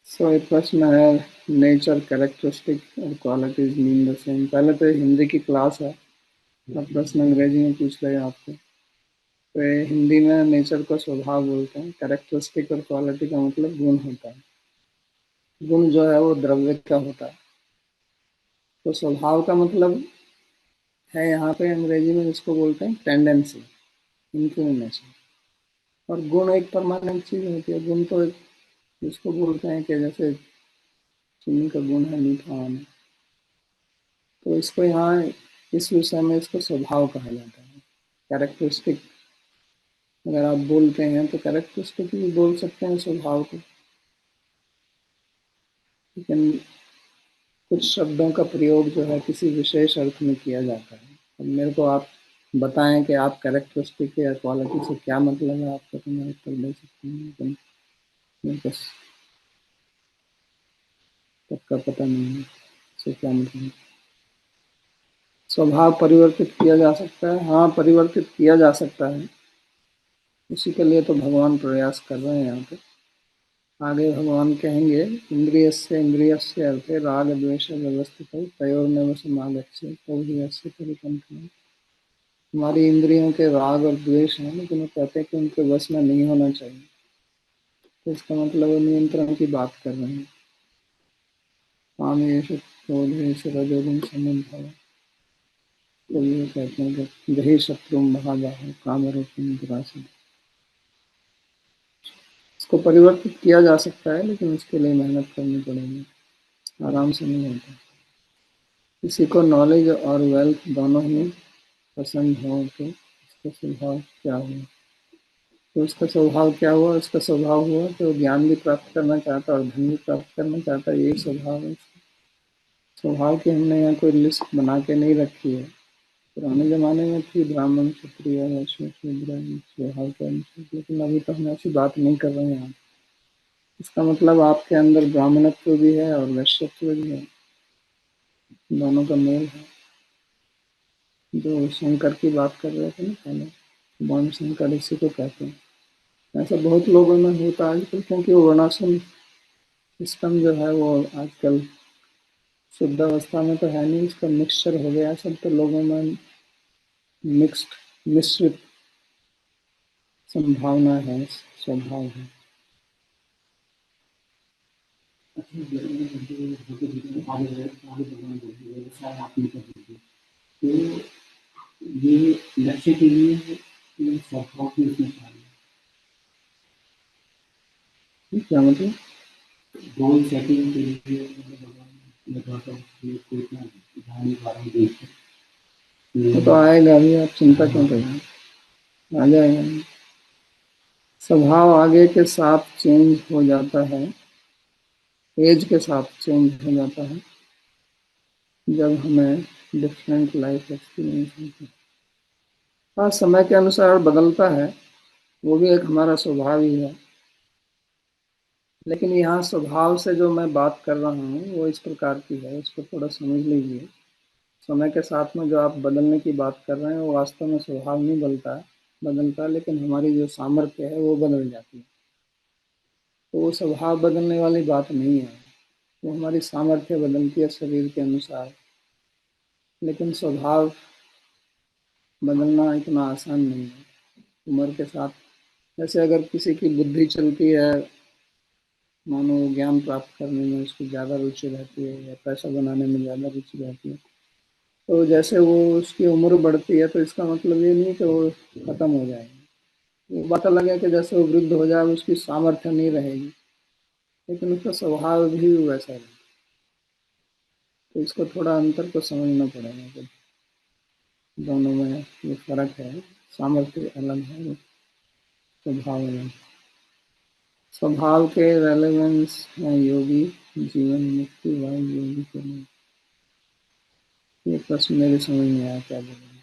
सो एक प्रश्न है, नेचर कैरेक्टरिस्टिक और क्वालिटीज मीन द सेम। पहले तो ये हिंदी की क्लास है, अब प्रश्न अंग्रेजी में पूछ रहे हैं आपको। तो ये हिंदी में नेचर को स्वभाव बोलते हैं, कैरेक्टरिस्टिक और क्वालिटी का मतलब गुण होता है। गुण जो है वो द्रव्य का होता है। तो स्वभाव का मतलब है यहाँ पे अंग्रेजी में जिसको बोलते हैं टेंडेंसी, इंक्लिनेशन। और गुण एक परमानेंट चीज होती है। गुण तो जिसको बोलते हैं कि जैसे चीनी का गुण है मीठा होना, तो इसको यहाँ इस विषय में इसको स्वभाव कहा जाता है। कैरेक्टरिस्टिक अगर आप बोलते हैं तो कैरेक्टरिस्टिक भी बोल सकते हैं स्वभाव को, लेकिन कुछ शब्दों का प्रयोग जो है किसी विशेष अर्थ में किया जाता है। अब मेरे को आप बताएं कि आप कैरेक्टरिस्टिक या क्वालिटी से क्या मतलब है आपका, तो मैं उत्तर दे सकती हूँ, लेकिन मेरे को सबका पता नहीं है इससे क्या मतलब है। स्वभाव परिवर्तित किया जा सकता है, हाँ परिवर्तित किया जा सकता है। उसी के लिए तो भगवान प्रयास कर रहे हैं यहाँ पे। आगे भगवान कहेंगे, इंद्रियस्य इंद्रियस्य अर्थे राग द्वेष व्यवस्थितौ तयोर्नव समागच्छेत् तौ यस्य परिपन्थः। हमारी इंद्रियों के राग और द्वेष हैं, लेकिन वो कहते हैं कि उनके वश में नहीं होना चाहिए। तो इसका मतलब वो नियंत्रण की बात कर रहे हैं। कामेषु क्रोधेषु रजोगुण समुद्भव, तो ये कहते हैं कि जही शत्रु महाबाहो काम रूपिणी दुरासद। इसको परिवर्तित किया जा सकता है, लेकिन उसके लिए मेहनत करनी पड़ेगी, आराम से नहीं होता। किसी को नॉलेज और वेल्थ दोनों ही पसंद हो तो उसका स्वभाव क्या हुआ? तो उसका स्वभाव क्या हुआ? उसका स्वभाव हुआ कि वो ज्ञान भी प्राप्त करना चाहता है और धन भी प्राप्त करना चाहता है। यही स्वभाव है। स्वभाव की हमने यहाँ कोई लिस्ट बना के नहीं रखी है। पुराने जमाने में थी ब्राह्मण क्षत्रिय वैश्य शूद्र स्वभाव के अनुसार, लेकिन अभी तो हम ऐसी बात नहीं कर रहे हैं। इसका मतलब आपके अंदर ब्राह्मणत्व भी है और वैश्यत्व भी है, दोनों का मेल है। जो शंकर की बात कर रहे थे ना पहले, वर्ण शंकर इसी को कहते हैं। ऐसा बहुत लोगों में होता है आजकल, क्योंकि वो वर्णाश्रम सिस्टम जो है वो आजकल शुद्ध अवस्था में तो है नहीं, इसका मिक्सचर हो गया सब, तो लोगों में मिक्स्ड मिश्रित संभावना है, स्वभाव है। तो ये लक्ष्य के लिए स्वभाव की उसमें शामिल क्या मतलब? गोल सेटिंग के लिए मतलब भगवान को इतना धार्मिक वातावरण देख वो तो आएगा अभी, आप चिंता क्यों कर रहे हैं, आ जाएगा। स्वभाव आगे के साथ चेंज हो जाता है, एज के साथ चेंज हो जाता है, जब हमें डिफरेंट लाइफ एक्सपीरियंस होता है। हाँ, समय के अनुसार बदलता है, वो भी एक हमारा स्वभाव ही है। लेकिन यहाँ स्वभाव से जो मैं बात कर रहा हूँ वो इस प्रकार की है, इसको थोड़ा समझ लीजिए। समय के साथ में जो आप बदलने की बात कर रहे हैं वो वास्तव में स्वभाव नहीं बदलता, लेकिन हमारी जो सामर्थ्य है वो बदल जाती है। तो वो स्वभाव बदलने वाली बात नहीं है, वो हमारी सामर्थ्य बदलती है शरीर के अनुसार। लेकिन स्वभाव बदलना इतना आसान नहीं है उम्र के साथ। जैसे अगर किसी की बुद्धि चलती है, मानो ज्ञान प्राप्त करने में उसकी ज़्यादा रुचि रहती है या पैसा बनाने में ज़्यादा रुचि रहती है, तो जैसे वो उसकी उम्र बढ़ती है तो इसका मतलब ये नहीं कि वो खत्म हो जाएगी। वो बात अलग है कि जैसे वो वृद्ध हो जाए उसकी सामर्थ्य नहीं रहेगी, लेकिन उसका स्वभाव भी वैसा है। तो इसको थोड़ा अंतर को समझना पड़ेगा। दोनों में ये फर्क है। सामर्थ्य अलग है, स्वभाव अलग। स्वभाव के रेलेवेंस है योगी जीवन मुक्ति व योगी के लिए। ये प्रश्न मेरे समझ में आया, क्या बोलेंगे?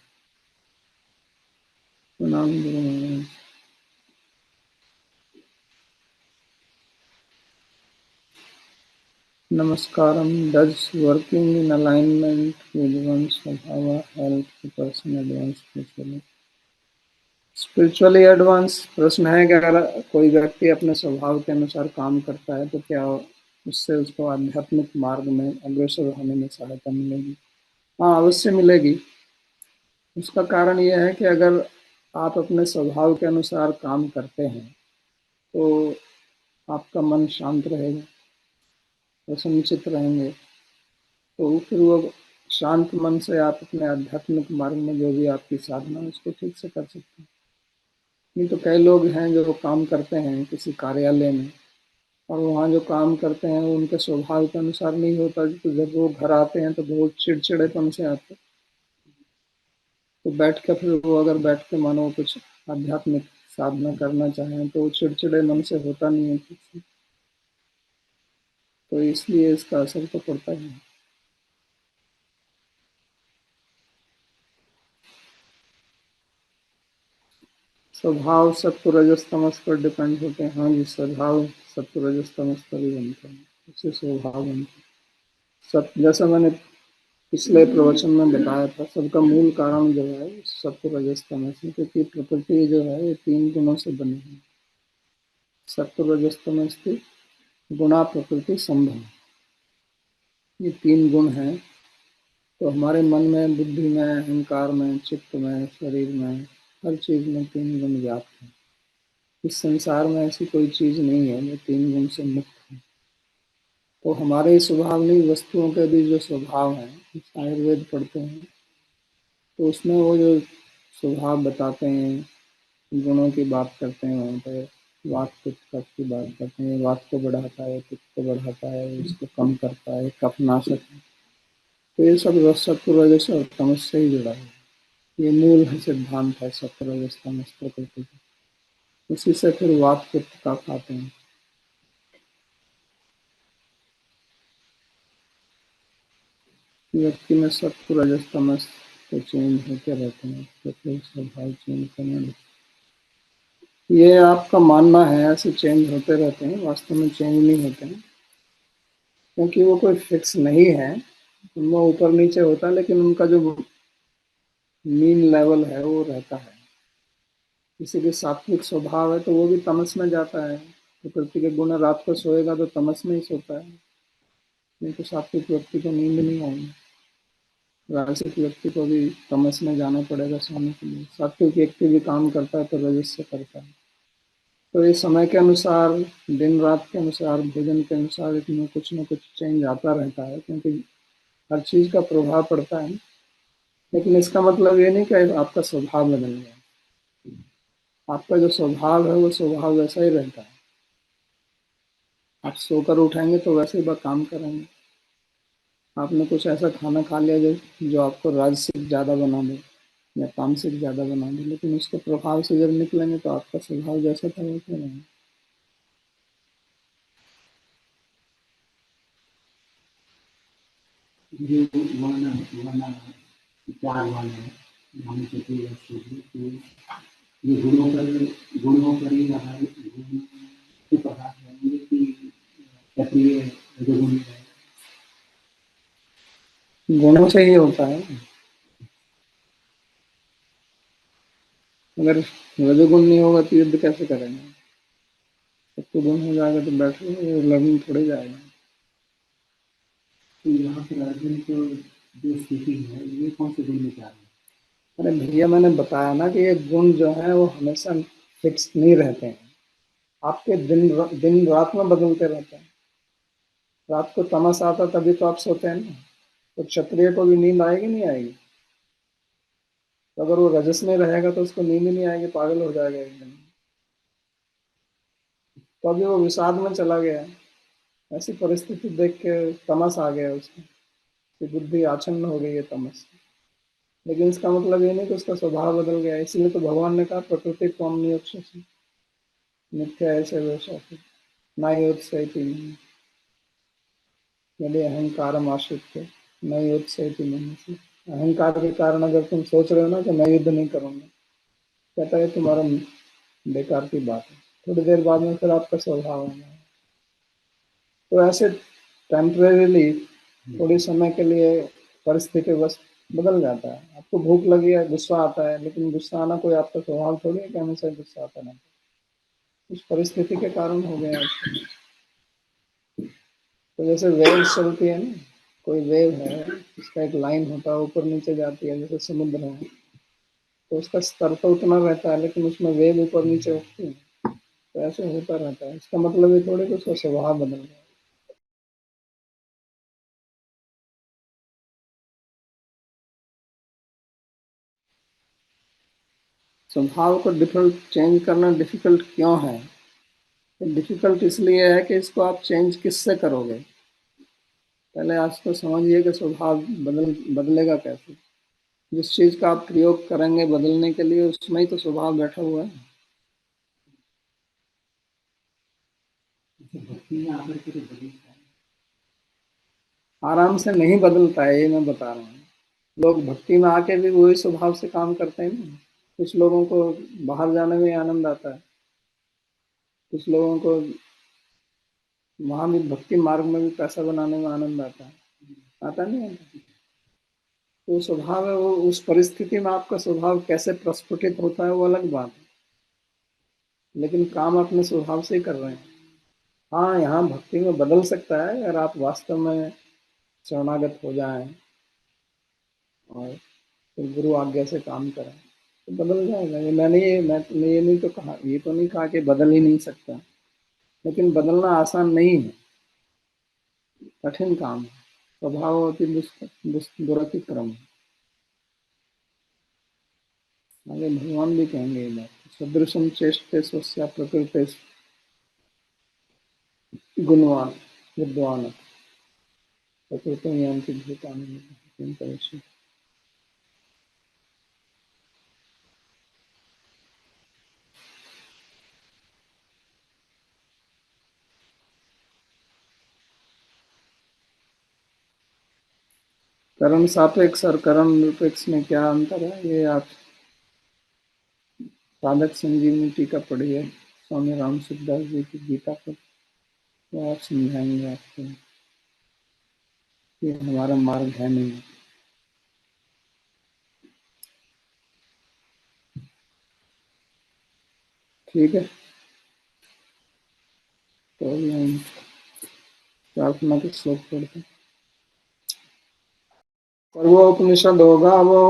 प्रणाम Guru Maharaj. Namaskaram. Does working in alignment with one's स्वभाव help the person advance spiritually? Spiritually advance प्रश्न है कि अगर कोई व्यक्ति अपने स्वभाव के अनुसार काम करता है तो क्या उससे उसको आध्यात्मिक मार्ग में अग्रसर होने में सहायता मिलेगी? हाँ, अवश्य मिलेगी। उसका कारण यह है कि अगर आप अपने स्वभाव के अनुसार काम करते हैं तो आपका मन शांत रहेगा, प्रसन्नचित्त रहेंगे। तो फिर वो शांत मन से आप अपने आध्यात्मिक मार्ग में जो भी आपकी साधना है उसको ठीक से कर सकते हैं। नहीं तो कई लोग हैं जो काम करते हैं किसी कार्यालय में, और वहाँ जो काम करते हैं वो उनके स्वभाव के अनुसार नहीं होता, तो जब वो घर आते हैं तो बहुत चिड़चिड़ेपन से आते हैं। तो बैठ के फिर वो अगर बैठ के मानो कुछ आध्यात्मिक साधना करना चाहें तो वो चिड़चिड़े मन से होता नहीं है ठीक से। तो इसलिए इसका असर तो पड़ता ही है। स्वभाव सत्व रजस तमस पर डिपेंड होते हैं। हाँ जी, स्वभाव सत्व रजस तमस पर ही बनता है, उससे स्वभाव बनता है। सब जैसा मैंने पिछले प्रवचन में बताया था, सबका मूल कारण जो है सत्व रजस तमस है, क्योंकि प्रकृति जो है ये 3 गुणों से बनी है। सत्व रजस तमस की गुणा प्रकृति संभव, ये 3 गुण हैं। तो हमारे मन में, बुद्धि में, अहंकार में, चित्त में, शरीर में, हर चीज में 3 गुण व्याप्त है। इस संसार में ऐसी कोई चीज नहीं है जो 3 गुण से मुक्त है। तो हमारे स्वभाव नहीं, वस्तुओं के भी जो स्वभाव है, आयुर्वेद पढ़ते हैं तो उसमें वो जो स्वभाव बताते हैं, गुणों की बात करते हैं, वहाँ पे वात पित्त कफ की बात करते हैं। वात को बढ़ाता है, पित्त को बढ़ाता है, उसको कम करता है, कफनाशक है। तो ये सब सत्व रजस और तमस से ही जुड़ा है। ये मूल है, सिद्धांत है सत्व रजस तमस प्रकृति का। उसी से फिर वात पित्त कफ आते हैं। व्यक्ति में सत्व रजस तमस तो चेंज होते रहते हैं, तो फिर स्वभाव चेंज करने लगते हैं। ये आपका मानना है, ऐसे चेंज होते रहते हैं, वास्तव में चेंज नहीं होते हैं, क्योंकि वो कोई फिक्स नहीं है। उनमें ऊपर नीचे होता है, लेकिन उनका जो मीन लेवल है वो रहता है। किसी के सात्विक स्वभाव है तो वो भी तमस में जाता है। प्रकृति के गुण, रात को सोएगा तो तमस में ही सोता है, नहीं तो सात्विक व्यक्ति को नींद नहीं आएगी। राजसिक व्यक्ति को भी तमस में जाना पड़ेगा सोने के लिए। सात्विक व्यक्ति भी काम करता है तो रजस से करता है। तो ये समय के अनुसार, दिन रात के अनुसार, भोजन के अनुसार इसमें कुछ न कुछ चेंज आता रहता है, क्योंकि हर चीज का प्रभाव पड़ता है। लेकिन इसका मतलब ये नहीं कि आपका स्वभाव बदल गया। आपका जो स्वभाव है वो स्वभाव वैसा ही रहता है। आप सोकर उठेंगे तो वैसे ही काम करेंगे। आपने कुछ ऐसा खाना खा लिया जो आपको राजसिक ज्यादा बना दे या तामसिक ज्यादा बना दे, लेकिन उसके प्रभाव से जब निकलेंगे तो आपका स्वभाव जैसा था वैसा रहेगा। जो वन वन चार वन है, मान चतुर्थ तो ये गुणों पर ही रहा है, गुण के प्रभाव रहेंगे कि सक्रिय रजोगुण है। गुणों से ही होता है। अगर रजोगुण नहीं होगा तो युद्ध कैसे करेंगे? सबको गुण हो जाएगा तो बैठे लड़ने थोड़े जाएगा। तो यहाँ पर अर्जुन को जो स्थिति है, ये कौन से गुण में क्या है? अरे भैया, मैंने बताया ना कि ये गुण जो है वो हमेशा फिक्स नहीं रहते हैं। आपके दिन रात में बदलते रहते हैं। रात को तमस आता तभी तो आप सोते हैं ना। तो क्षत्रिय को भी नींद आएगी नहीं आएगी? तो अगर वो रजस में रहेगा तो उसको नींद नहीं आएगी, पागल हो जाएगा एक दिन। तो अभी वो विषाद में चला गया। ऐसी परिस्थिति देख के तमस आ गया उसको, कि बुद्धि आच्छन्न हो गई है तमस से। लेकिन इसका मतलब ये नहीं कि उसका स्वभाव बदल गया। इसलिए तो भगवान ने कहा प्रकृति त्वम नियच्छसि मिथ्या ऐसे वैसा ना योत्सयति नहीं, यदि अहंकार आश्रित न योत्सयति मनुष्य। अहंकार के कारण अगर तुम सोच रहे हो ना कि मैं युद्ध नहीं करूंगा, कहता है तुम्हारा बेकार की बात है। थोड़ी देर बाद में फिर आपका स्वभाव हो जाए। तो ऐसे टेम्परेरीली थोड़ी समय के लिए परिस्थिति बस बदल जाता है। आपको भूख लगी है, गुस्सा आता है, लेकिन गुस्सा आना कोई आपका स्वभाव थोड़ी है कि हमेशा गुस्सा आता नहीं। उस परिस्थिति के कारण हो गया ऐसा। तो जैसे वेव चलती है ना, कोई वेव है, उसका एक लाइन होता है, ऊपर नीचे जाती है, जैसे समुद्र है, तो उसका स्तर तो उतना रहता है, लेकिन उसमें वेव ऊपर नीचे उठती है। तो ऐसे होता रहता है। इसका मतलब ये थोड़ी कि उसका स्वभाव बदल गया। स्वभाव को डिफल्ट चेंज करना डिफिकल्ट क्यों है? डिफिकल्ट इसलिए है कि इसको आप चेंज किससे करोगे। पहले आज तो समझिए कि स्वभाव बदलेगा कैसे। जिस चीज का आप प्रयोग करेंगे बदलने के लिए, उसमें ही तो स्वभाव बैठा हुआ है। भक्ति में आकर के तो बदलता है। आराम से नहीं बदलता है, ये मैं बता रहा हूँ। लोग भक्ति में आके भी वही स्वभाव से काम करते हैं ना। कुछ लोगों को बाहर जाने में आनंद आता है, कुछ लोगों को वहां भी भक्ति मार्ग में भी पैसा बनाने में आनंद आता है। आता नहीं आता। तो स्वभाव है, वो उस परिस्थिति में आपका स्वभाव कैसे प्रस्फुटित होता है वो अलग बात है, लेकिन काम अपने स्वभाव से ही कर रहे हैं। हाँ, यहाँ भक्ति में बदल सकता है अगर आप वास्तव में शरणागत हो जाएं और फिर गुरु आज्ञा से काम करें तो बदल जाएगा। मैंने ये नहीं तो कहा, ये तो नहीं कहा कि बदल ही नहीं सकता, लेकिन बदलना आसान नहीं है, कठिन काम है। स्वभाव अति दुरतिक्रम है। आगे भगवान भी कहेंगे ये बात, सदृशम चेष्टे स्वस्या प्रकृति गुणवान विद्वान प्रकृति यांति भूतानि। कर्म सापेक्ष और कर्म निरपेक्ष में क्या अंतर है, ये आप साधक संजीवनी टीका पढ़िए स्वामी राम सुखदास जी की गीता पर, तो आप समझाएंगे आपको। ये हमारा मार्ग है नहीं। ठीक है, तो अभी हम प्रार्थना के श्लोक पढ़ते हैं। सर्वोपनिषद गावो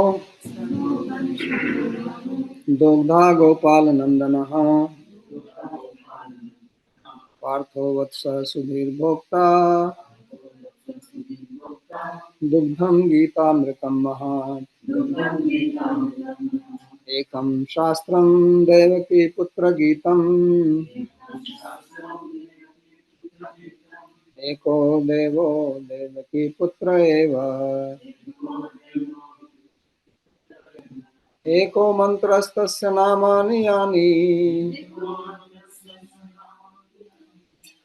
दुग्धा गोपाल नंदन पार्थो वत्स सुधीर्भोक्ता दुग्धम गीतामृतम महत्। एकम शास्त्रम देवकी पुत्र गीतम एको देवो देवकी पुत्र एव एको मंत्रस्तस्य नामानि यानि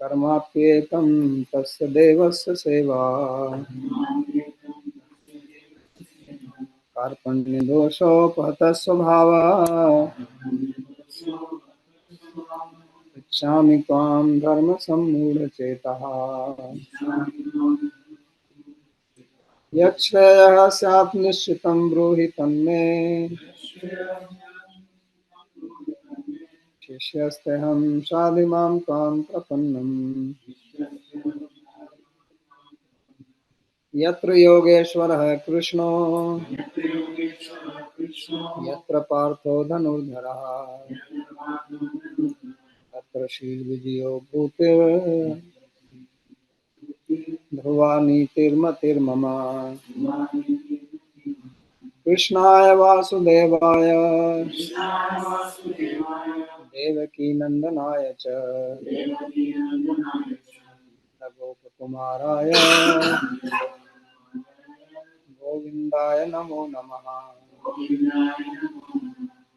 कर्माप्येकं तस्य देवस्य सेवा। कार्पण्यदोषोपहतः स्वभावः पृच्छामि त्वां धर्मसम्मूढचेतः। यच्छ्रेयः स्यात् निश्चितं ब्रूहि तन्मे शिष्यस्तेऽहं साधिमां त्वां प्रपन्नम्। यत्र योगेश्वरः कृष्णो यत्र पार्थो धनुर्धरः तत्र श्रीर्विजयो ध्रुवा नीतिर्मतिर्मम। कृष्णाय वासुदेवाय देवकी नंदनाय च गोपकुमाराय गोविन्दाय नमो नमः।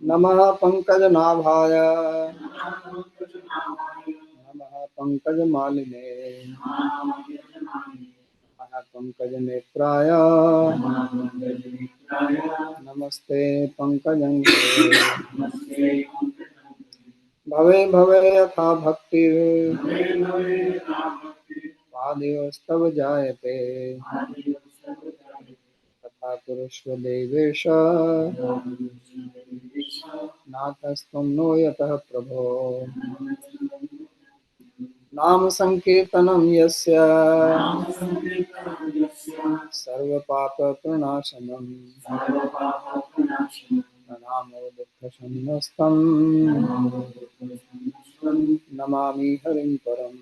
नमः पंकजनाभाय नमः पंकजमालिने नमः पंकजनेत्राय नमस्ते पंकजङ्घ्रे भवे भवे यथा भक्तिर् पादयोस्तव जायते तथा कुरुष्व देवेश नाथस्त्वं नो यतः प्रभो नाम संकीर्तनं यस्य सर्वपापप्रणाशनम् प्रणामो दुःखशमनस्तं नमामि हरिं परम्